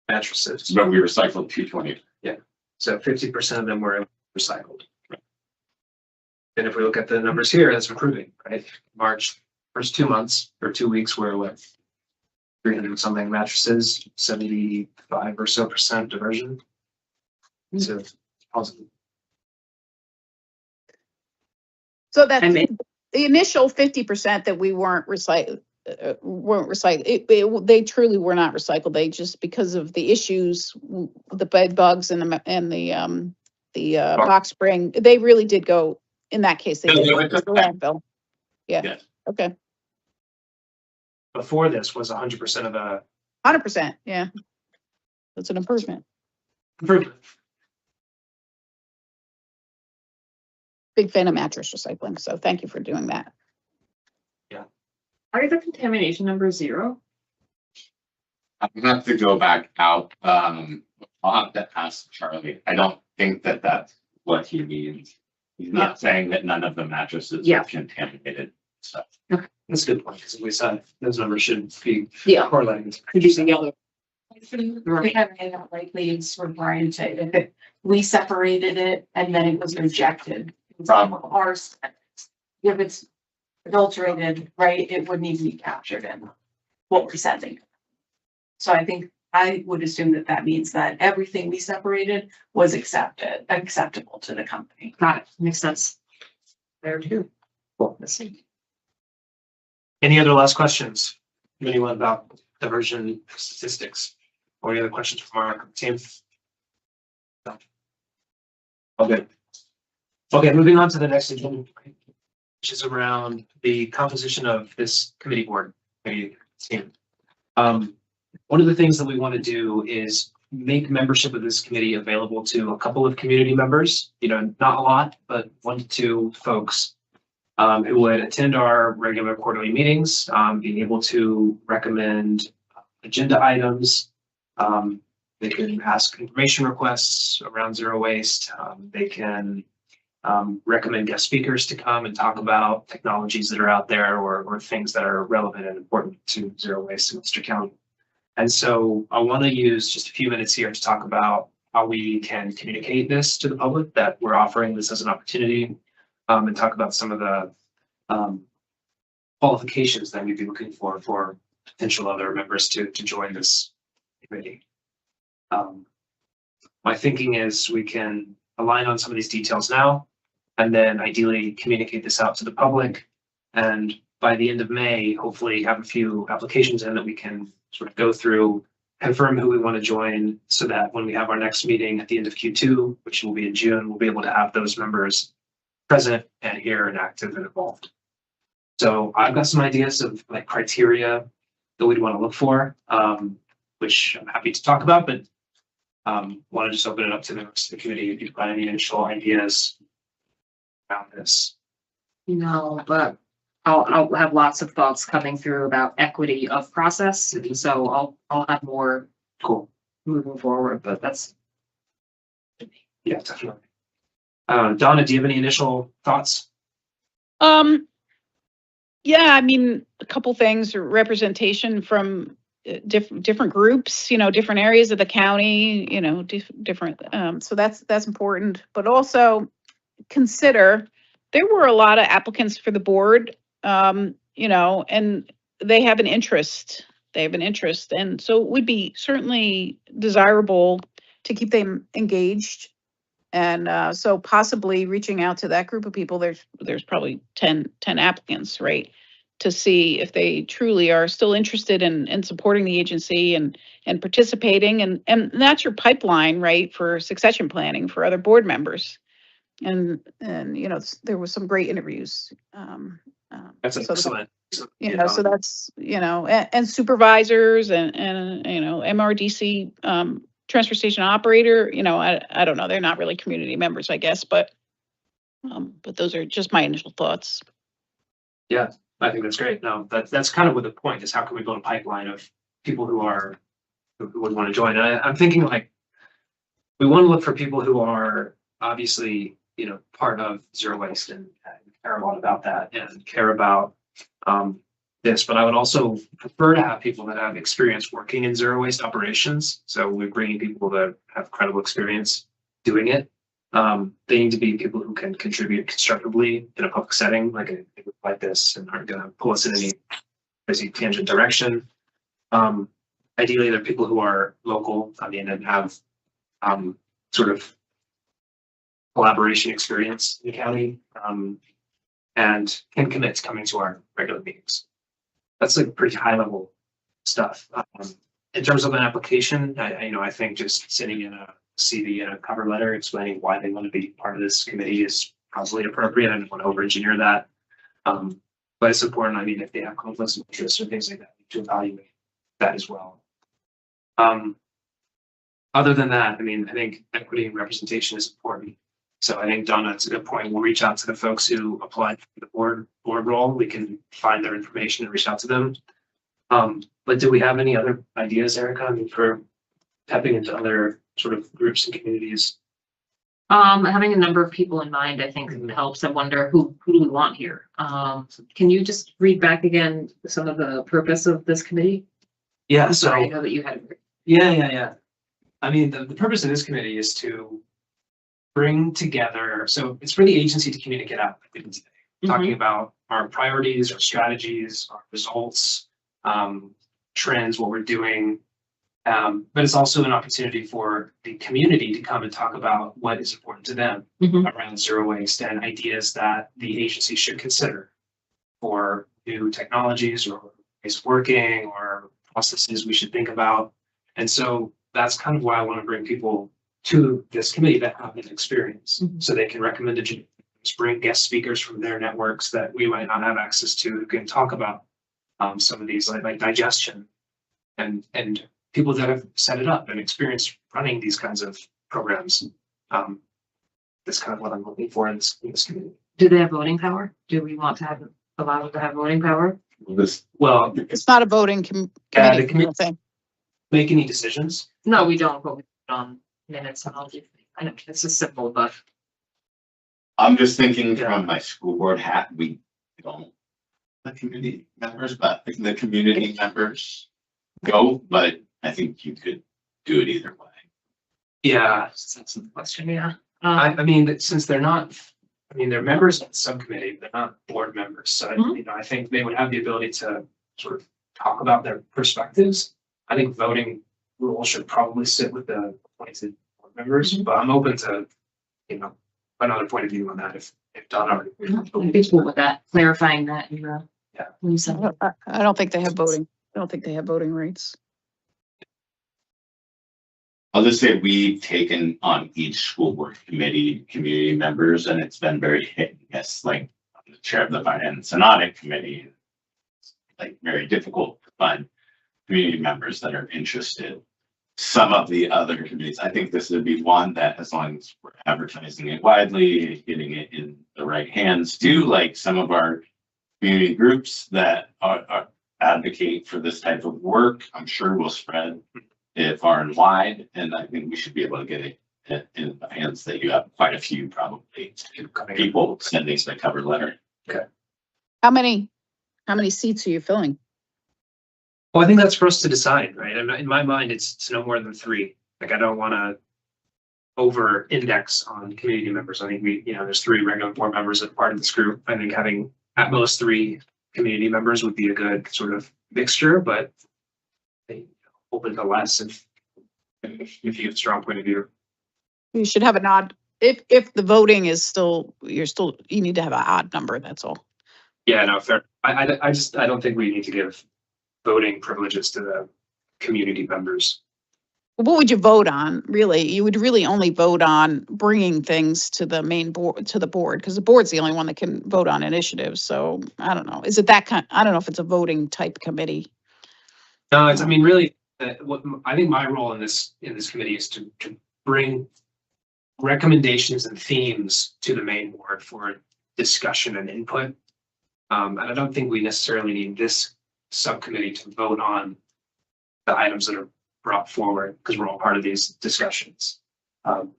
mattresses. But we recycled 220. So 50% of them were recycled. And if we look at the numbers here, that's improving, right? March, first 2 months or 2 weeks were with 300 something mattresses, 75 or so % diversion. So positive. So that's I mean- the initial 50% that we weren't recycled. They truly were not recycled. They just, because of the issues, the bed bugs and the box spring, they really did go, in that case, they No, did they go went to to the landfill. Yeah, Yes. okay, Before this was 100% of the 100%, yeah. That's an improvement. improvement. Big fan of mattress recycling, so thank you for doing that. Are the contamination numbers 0? I'm gonna have to go back out. I'll have to ask Charlie. I don't think that that's what he means. He's not saying that none of the mattresses Yeah. are contaminated, so. That's a good point, because we said those numbers should be Yeah. correlating. Producing yellow. We have it out likely, it's for Brian said, if it, we separated it and then it was rejected. From our standards. If it's adulterated, right, it would need to be captured in what we're sending. So I think, I would assume that that means that everything we separated was acceptable to the company. Got it. Makes sense. There too. Cool. Any other last questions? Anyone about diversion statistics? Or any other questions from our team? Okay. Okay, moving on to the next agenda, which is around the composition of this committee board, committee team. One of the things that we want to do is make membership of this committee available to a couple of community members, you know, not a lot, but 1 to 2 folks who would attend our regular quarterly meetings, being able to recommend agenda items. They can ask information requests around zero waste. They can recommend guest speakers to come and talk about technologies that are out there or things that are relevant and important to zero waste in Ulster County. And so I want to use just a few minutes here to talk about how we can communicate this to the public, that we're offering this as an opportunity, and talk about some of the qualifications that we'd be looking for potential other members to join this committee. My thinking is we can align on some of these details now, and then ideally communicate this out to the public. And by the end of May, hopefully have a few applications in that we can sort of go through, confirm who we want to join, so that when we have our next meeting at the end of Q2, which will be in June, we'll be able to have those members present and here and active and involved. So I've got some ideas of like criteria that we'd want to look for, which I'm happy to talk about, but want to just open it up to the rest of the committee if you've got any initial ideas around this. No, but I'll have lots of thoughts coming through about equity of process, and so I'll have more Cool. moving forward, but that's. Yeah, definitely. Donna, do you have any initial thoughts? Yeah, I mean, a couple things, representation from different groups, you know, different areas of the county, you know, different, so that's important. But also consider, there were a lot of applicants for the board, you know, and they have an interest. And so it would be certainly desirable to keep them engaged. And so possibly reaching out to that group of people, there's probably 10 applicants, right? To see if they truly are still interested in supporting the agency and participating. And that's your pipeline, right, for succession planning for other board members. And you know, there was some great interviews. That's so excellent. You know, so that's, you know, and supervisors and you know, MRDC transfer station operator, you know, I don't know, they're not really community members, I guess, but those are just my initial thoughts. Yeah, I think that's great. No, that's kind of what the point is. How can we build a pipeline of people who would want to join? And I'm thinking like, we want to look for people who are obviously, you know, part of zero waste and care a lot about that and care about this, but I would also prefer to have people that have experience working in zero waste operations. So we're bringing people that have credible experience doing it. They need to be people who can contribute constructively in a public setting like this and aren't going to pull us in any crazy tangent direction. Ideally, they're people who are local, I mean, and have sort of collaboration experience in the county, and can commit to coming to our regular meetings. That's like pretty high level stuff. In terms of an application, I think just sitting in a CV and a cover letter explaining why they want to be part of this committee is probably appropriate. I don't want to over-engineer that. But it's important, I mean, if they have conflicts of interest or things like that, to evaluate that as well. Other than that, I mean, I think equity and representation is important. So I think, Donna, it's a good point. We'll reach out to the folks who applied for the board role. We can find their information and reach out to them. But do we have any other ideas, Erica, I mean, for tapping into other sort of groups and communities? Having a number of people in mind, I think helps. I wonder who do we want here? Can you just read back again some of the purpose of this committee? Yeah, I'm so sorry, I know that you had. yeah. I mean, the purpose of this committee is to bring together, so it's for the agency to communicate out today, talking about our priorities, our strategies, our results, trends, what we're doing. But it's also an opportunity for the community to come and talk about what is important to them around zero waste and ideas that the agency should consider for new technologies or ways of working or processes we should think about. And so that's kind of why I want to bring people to this committee that have that experience, so they can recommend just bring guest speakers from their networks that we might not have access to, who can talk about some of these like digestion and people that have set it up and experienced running these kinds of programs. That's kind of what I'm looking for in this community. Do they have voting power? Do we want to allow them to have voting power? This, Well, It's not a voting Yeah, the committee committee- thing. make any decisions. No, we don't, but we put on minutes and all. I know, it's just simple, but I'm just thinking from my school board hat, we don't, the community members, but the community members go, but I think you could do it either way. Yeah, that's the question, yeah. I mean, that since they're not, I mean, they're members of the subcommittee, they're not board members. So, Mhm. you know, I think they would have the ability to sort of talk about their perspectives. I think voting rule should probably sit with the appointed board members, Mhm. but I'm open to, you know, another point of view on that if done already. I'm peaceful with that, clarifying that in the. Yeah. When you send it. I don't think they have voting. I don't think they have voting rights. I'll just say we've taken on each school board committee, community members, and it's been very hit and miss, like I'm the chair of the finance and audit committee. It's like very difficult to find community members that are interested. Some of the other committees, I think this would be one that as long as we're advertising it widely, getting it in the right hands too, like some of our community groups that are advocate for this type of work, I'm sure will spread it far and wide, and I think we should be able to get it in the hands that you have quite a few probably people sending the cover letter. How many seats are you filling? Well, I think that's for us to decide, right? And in my mind, it's no more than 3. Like, I don't want to over index on community members. I think there's 3 regular board members that are part of this group. I think having at most 3 community members would be a good sort of mixture, but open to less if you have a strong point of view. You should have an odd, if the voting is still, you need to have an odd number, that's all. Yeah, no, fair. I don't think we need to give voting privileges to the community members. What would you vote on, really? You would really only vote on bringing things to the main board, to the board, because the board's the only one that can vote on initiatives, so I don't know. Is it that kind, I don't know if it's a voting type committee. No, I mean, really, what I think my role in this committee is to bring recommendations and themes to the main board for discussion and input. And I don't think we necessarily need this subcommittee to vote on the items that are brought forward, because we're all part of these discussions. And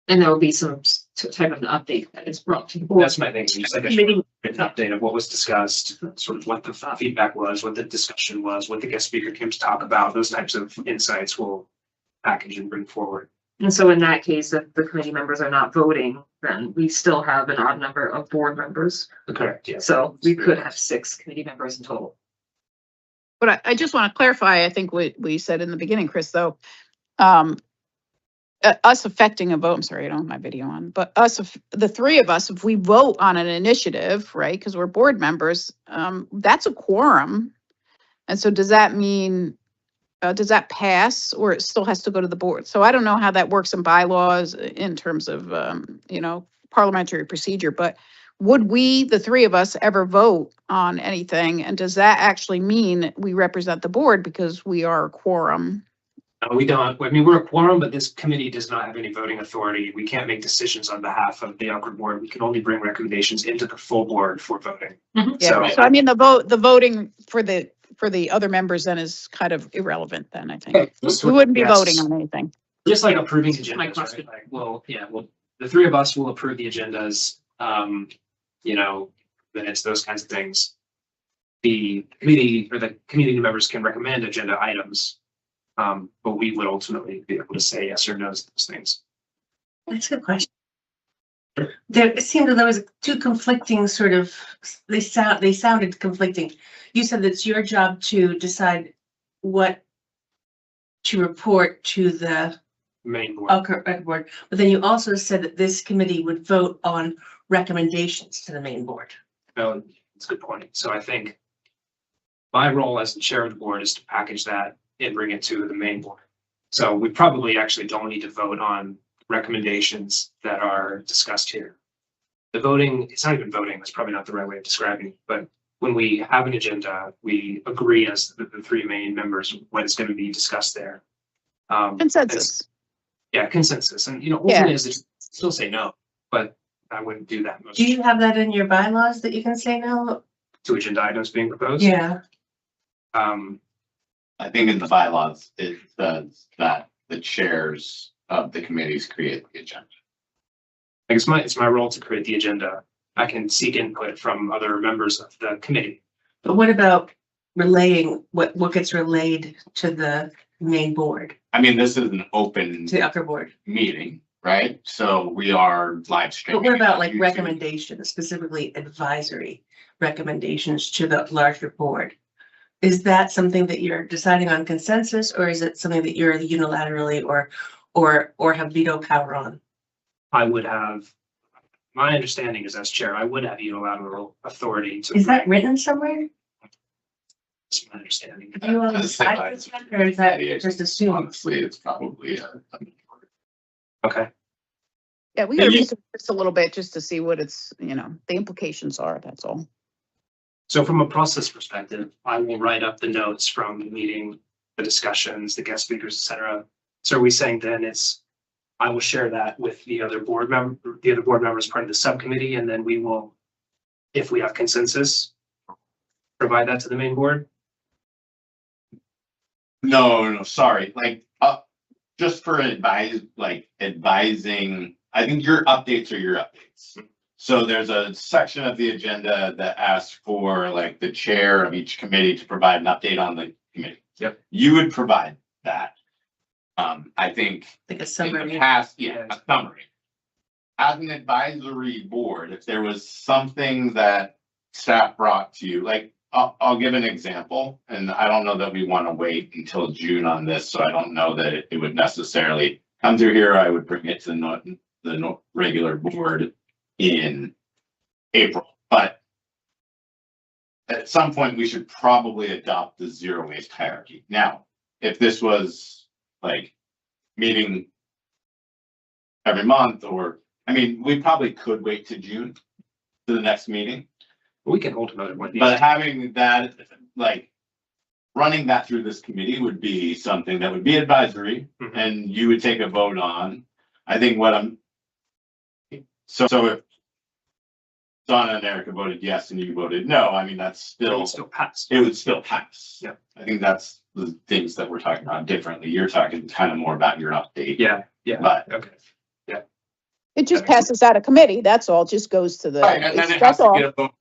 there will be some type of an update that is brought to the board. That's my thing, just like a Committee. an update of what was discussed, sort of what the feedback was, what the discussion was, what the guest speaker came to talk about. Those types of insights we'll package and bring forward. And so in that case, if the committee members are not voting, then we still have an odd number of board members. Correct, yes. So we could have 6 committee members in total. But I just want to clarify, I think what we said in the beginning, Chris, though, us affecting a vote, I'm sorry, I don't have my video on, but the 3 of us, if we vote on an initiative, right, because we're board members, that's a quorum. And so does that mean, does that pass, or it still has to go to the board? So I don't know how that works in bylaws in terms of, parliamentary procedure, but would we, the 3 of us, ever vote on anything? And does that actually mean we represent the board because we are a quorum? No, we don't. I mean, we're a quorum, but this committee does not have any voting authority. We can't make decisions on behalf of the Elk board. We can only bring recommendations into the full board for voting. Mhm. Yeah, so I mean, the voting for the other members then is kind of irrelevant then, I think. We wouldn't be Yes. voting on anything. Just like approving My agendas, question. right? Like, the 3 of us will approve the agendas, minutes, those kinds of things. The committee or the community members can recommend agenda items. But we would ultimately be able to say yes or no to those things. That's a good question. It seemed that there was 2 conflicting sort of, they sounded conflicting. You said that it's your job to decide what to report to the Main board. Elk board, but then you also said that this committee would vote on recommendations to the main board. No, that's a good point. So I think my role as the chair of the board is to package that and bring it to the main board. So we probably actually don't need to vote on recommendations that are discussed here. the voting, it's not even voting, that's probably not the right way of describing it, but when we have an agenda, we agree as the three main members what is going to be discussed there. Consensus. Yeah, consensus. And, Yeah. ultimately, is it still say no, but I wouldn't do that most Do you have that in your bylaws that you can say no? to agenda items being proposed. Yeah. I think in the bylaws, it says that the chairs of the committees create the agenda. I guess it's my role to create the agenda. I can seek input from other members of the committee. But what about relaying, what gets relayed to the main board, I mean, this is an open to the upper board? meeting, right? So we are live But streaming. what about like on YouTube. recommendations, specifically advisory recommendations to the larger board? Is that something that you're deciding on consensus, or is it something that you're unilaterally or have veto power on? I would have, my understanding is as chair, I would have unilateral authority to. Is that written somewhere? That's my understanding. Do you want to decide this one, or is that just assumed? Honestly, it's probably Okay. Yeah, we gotta Maybe- research this a little bit just to see what it's, the implications are, that's all. So from a process perspective, I will write up the notes from the meeting, the discussions, the guest speakers, et cetera. So are we saying then I will share that with the other board members, part of the subcommittee, and then we will, if we have consensus, provide that to the main board? No, sorry, just for advising, I think your updates are your updates. So there's a section of the agenda that asks for the chair of each committee to provide an update on the committee. Yep. You would provide that. I think Like a in the summary? past, yeah, a summary. As an advisory board, if there was something that staff brought to you, I'll give an example, and I don't know that we want to wait until June on this, so I don't know that it would necessarily come through here. I would bring it to the regular board in April, but at some point we should probably adopt the zero waste hierarchy. Now, if this was meeting every month, we probably could wait to June to the next meeting. We can hold another one. But having that, running that through this committee would be something that would be advisory Mhm. and you would take a vote on. I think so if Donna and Erica voted yes and you voted no, that's still, Still passed. it would still pass. Yep. I think that's the things that we're talking about differently. You're talking kind of more about your update. Yeah, But, okay. It just That makes passes out of committee, that's all, just goes to the. right, and then it has That's to all. get a vote.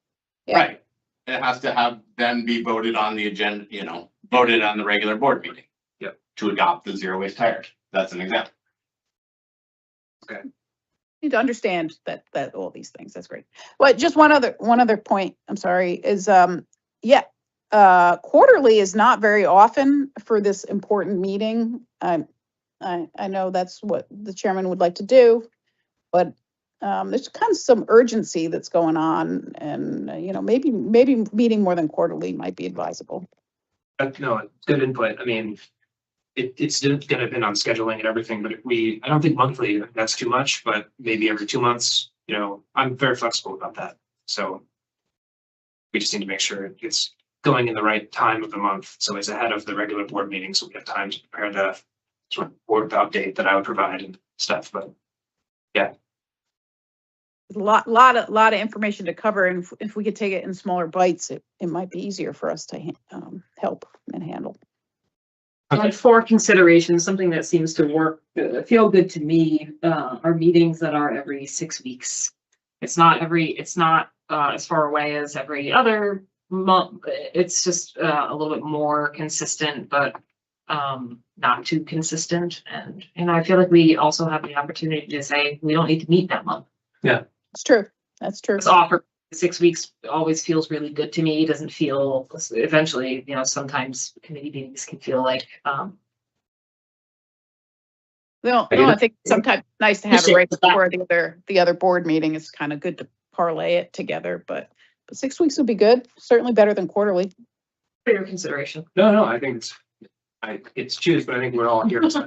Yeah. Right. It has to then be voted on the agenda, voted on the regular board meeting. Yep. To adopt the zero waste hierarchy. That's an example. Need to understand that all these things, that's great. Well, just one other point, I'm sorry, is, quarterly is not very often for this important meeting. I know that's what the chairman would like to do, but there's kind of some urgency that's going on, and, maybe meeting more than quarterly might be advisable. No, good input. It's gonna depend on scheduling and everything, but I don't think monthly, that's too much, but maybe every 2 months, I'm very flexible about that. So we just need to make sure it's going in the right time of the month. So it's ahead of the regular board meeting, so we have time to prepare the sort of board update that I would provide and stuff, but A lot of information to cover, and if we could take it in smaller bites, it might be easier for us to help and handle. And for consideration, something that seems to work, feel good to me, are meetings that are every 6 weeks. It's not as far away as every other month. It's just a little bit more consistent, but not too consistent. And I feel like we also have the opportunity to say, we don't need to meet that month. It's true, that's true. It's offered 6 weeks always feels really good to me. It doesn't feel, eventually, sometimes committee meetings can feel like, No, I think sometimes nice to have it right before the other board meeting. It's kind of good to parlay it together, but 6 weeks would be good, certainly better than quarterly. for your consideration. no, I think it's choose, but I think we're all here. So,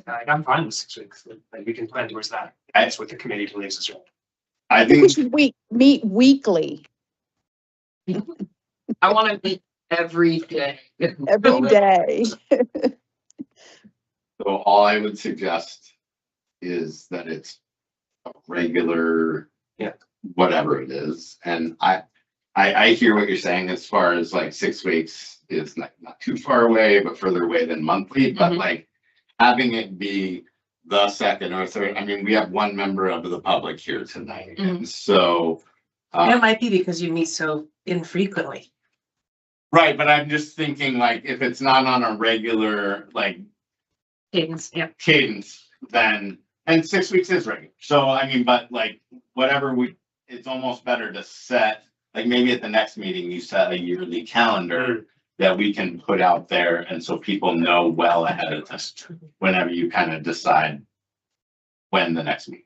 I'm fine with 6 weeks. We can plan towards that. That's what the committee believes is right. I I think we think, should meet weekly, I want to meet every day. every day. so all I would suggest is that it's a regular. Yeah. Whatever it is, and I hear what you're saying as far as like 6 weeks is not too far away, but further away than monthly, but Mhm. like having it be the second or third, I mean, we have one member of the public here tonight, and so. And it might be because you meet so infrequently. Right, but I'm just thinking like if it's not on a regular like Cadence, yeah. cadence, then, and 6 weeks is regular. So I mean, but like whatever it's almost better to set, like maybe at the next meeting, you set a yearly calendar that we can put out there. And so people know well ahead of time whenever you kind of decide when the next meeting.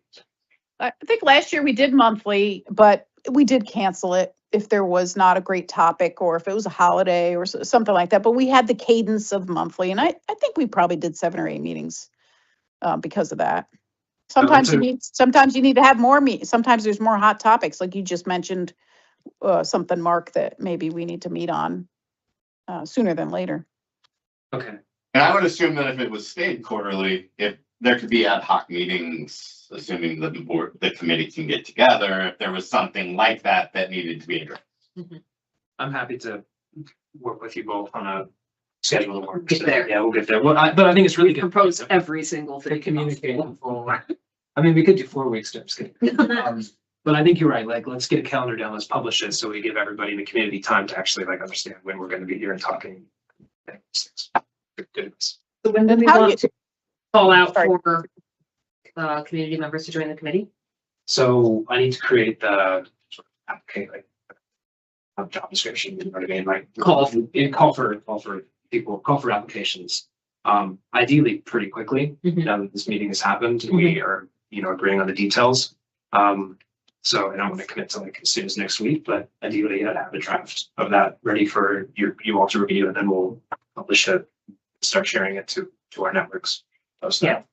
I think last year we did monthly, but we did cancel it if there was not a great topic or if it was a holiday or something like that. But we had the cadence of monthly, and I think we probably did 7 or 8 meetings because of that. Sometimes you need to have more meet. Sometimes there's more hot topics, like you just mentioned something, Mark, that maybe we need to meet on sooner than later. Okay. And I would assume that if it was stayed quarterly, if there could be ad hoc meetings, assuming that the committee can get together, if there was something like that that needed to be addressed. I'm happy to work with you both on a schedule of work. Get So, there. yeah, we'll get there. Well, but I think it's really good. Propose every single They thing. communicate. I mean, we could do 4 weeks, just kidding. But I think you're right. Like, let's get a calendar down, let's publish it, so we give everybody in the community time to actually like understand when we're gonna be here and talking. Goodness. So when do we How want to call out Sorry. for community members to join the committee? So I need to create the sort of applicate, like, a job description, you know what I mean? Like, call for applications. Ideally pretty quickly, Mhm. now that this meeting has happened, and we are, agreeing on the details. So I don't want to commit to like as soon as next week, but ideally I'd have a draft of that ready for you all to review, and then we'll publish it, start sharing it to our networks. Yeah.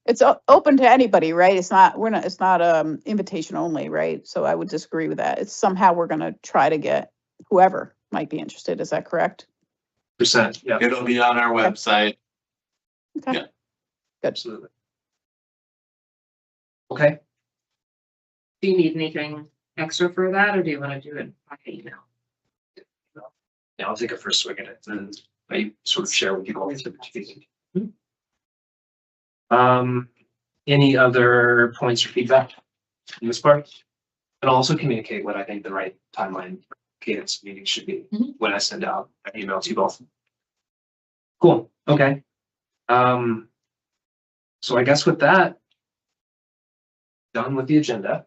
It's open to anybody, right? It's not invitation only, right? So I would disagree with that. It's somehow we're gonna try to get whoever might be interested. Is that correct? Percent, yeah, It'll be on our website. Okay. Yeah. absolutely. Okay, Do you need anything extra for that, or do you want to do it by email? yeah, I'll take a first swing at it, and then I sort of share with you all. Any other points or feedback in this part? And I'll also communicate what I think the right timeline cadence meeting should be when I send out an email to you both. Cool, okay. So I guess with that, done with the agenda.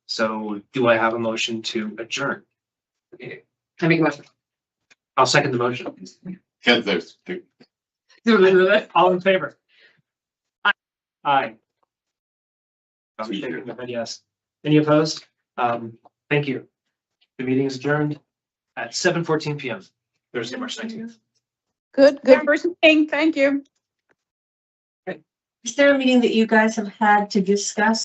So do I have a motion to adjourn? Okay, I make a motion. I'll second the motion. Because there's, All in favor? Aye. I'm shaking my head yes. Any opposed? Thank you. The meeting is adjourned at 7:14 PM, Thursday, March 19th. Good first meeting. Thank you. Is there a meeting that you guys have had to discuss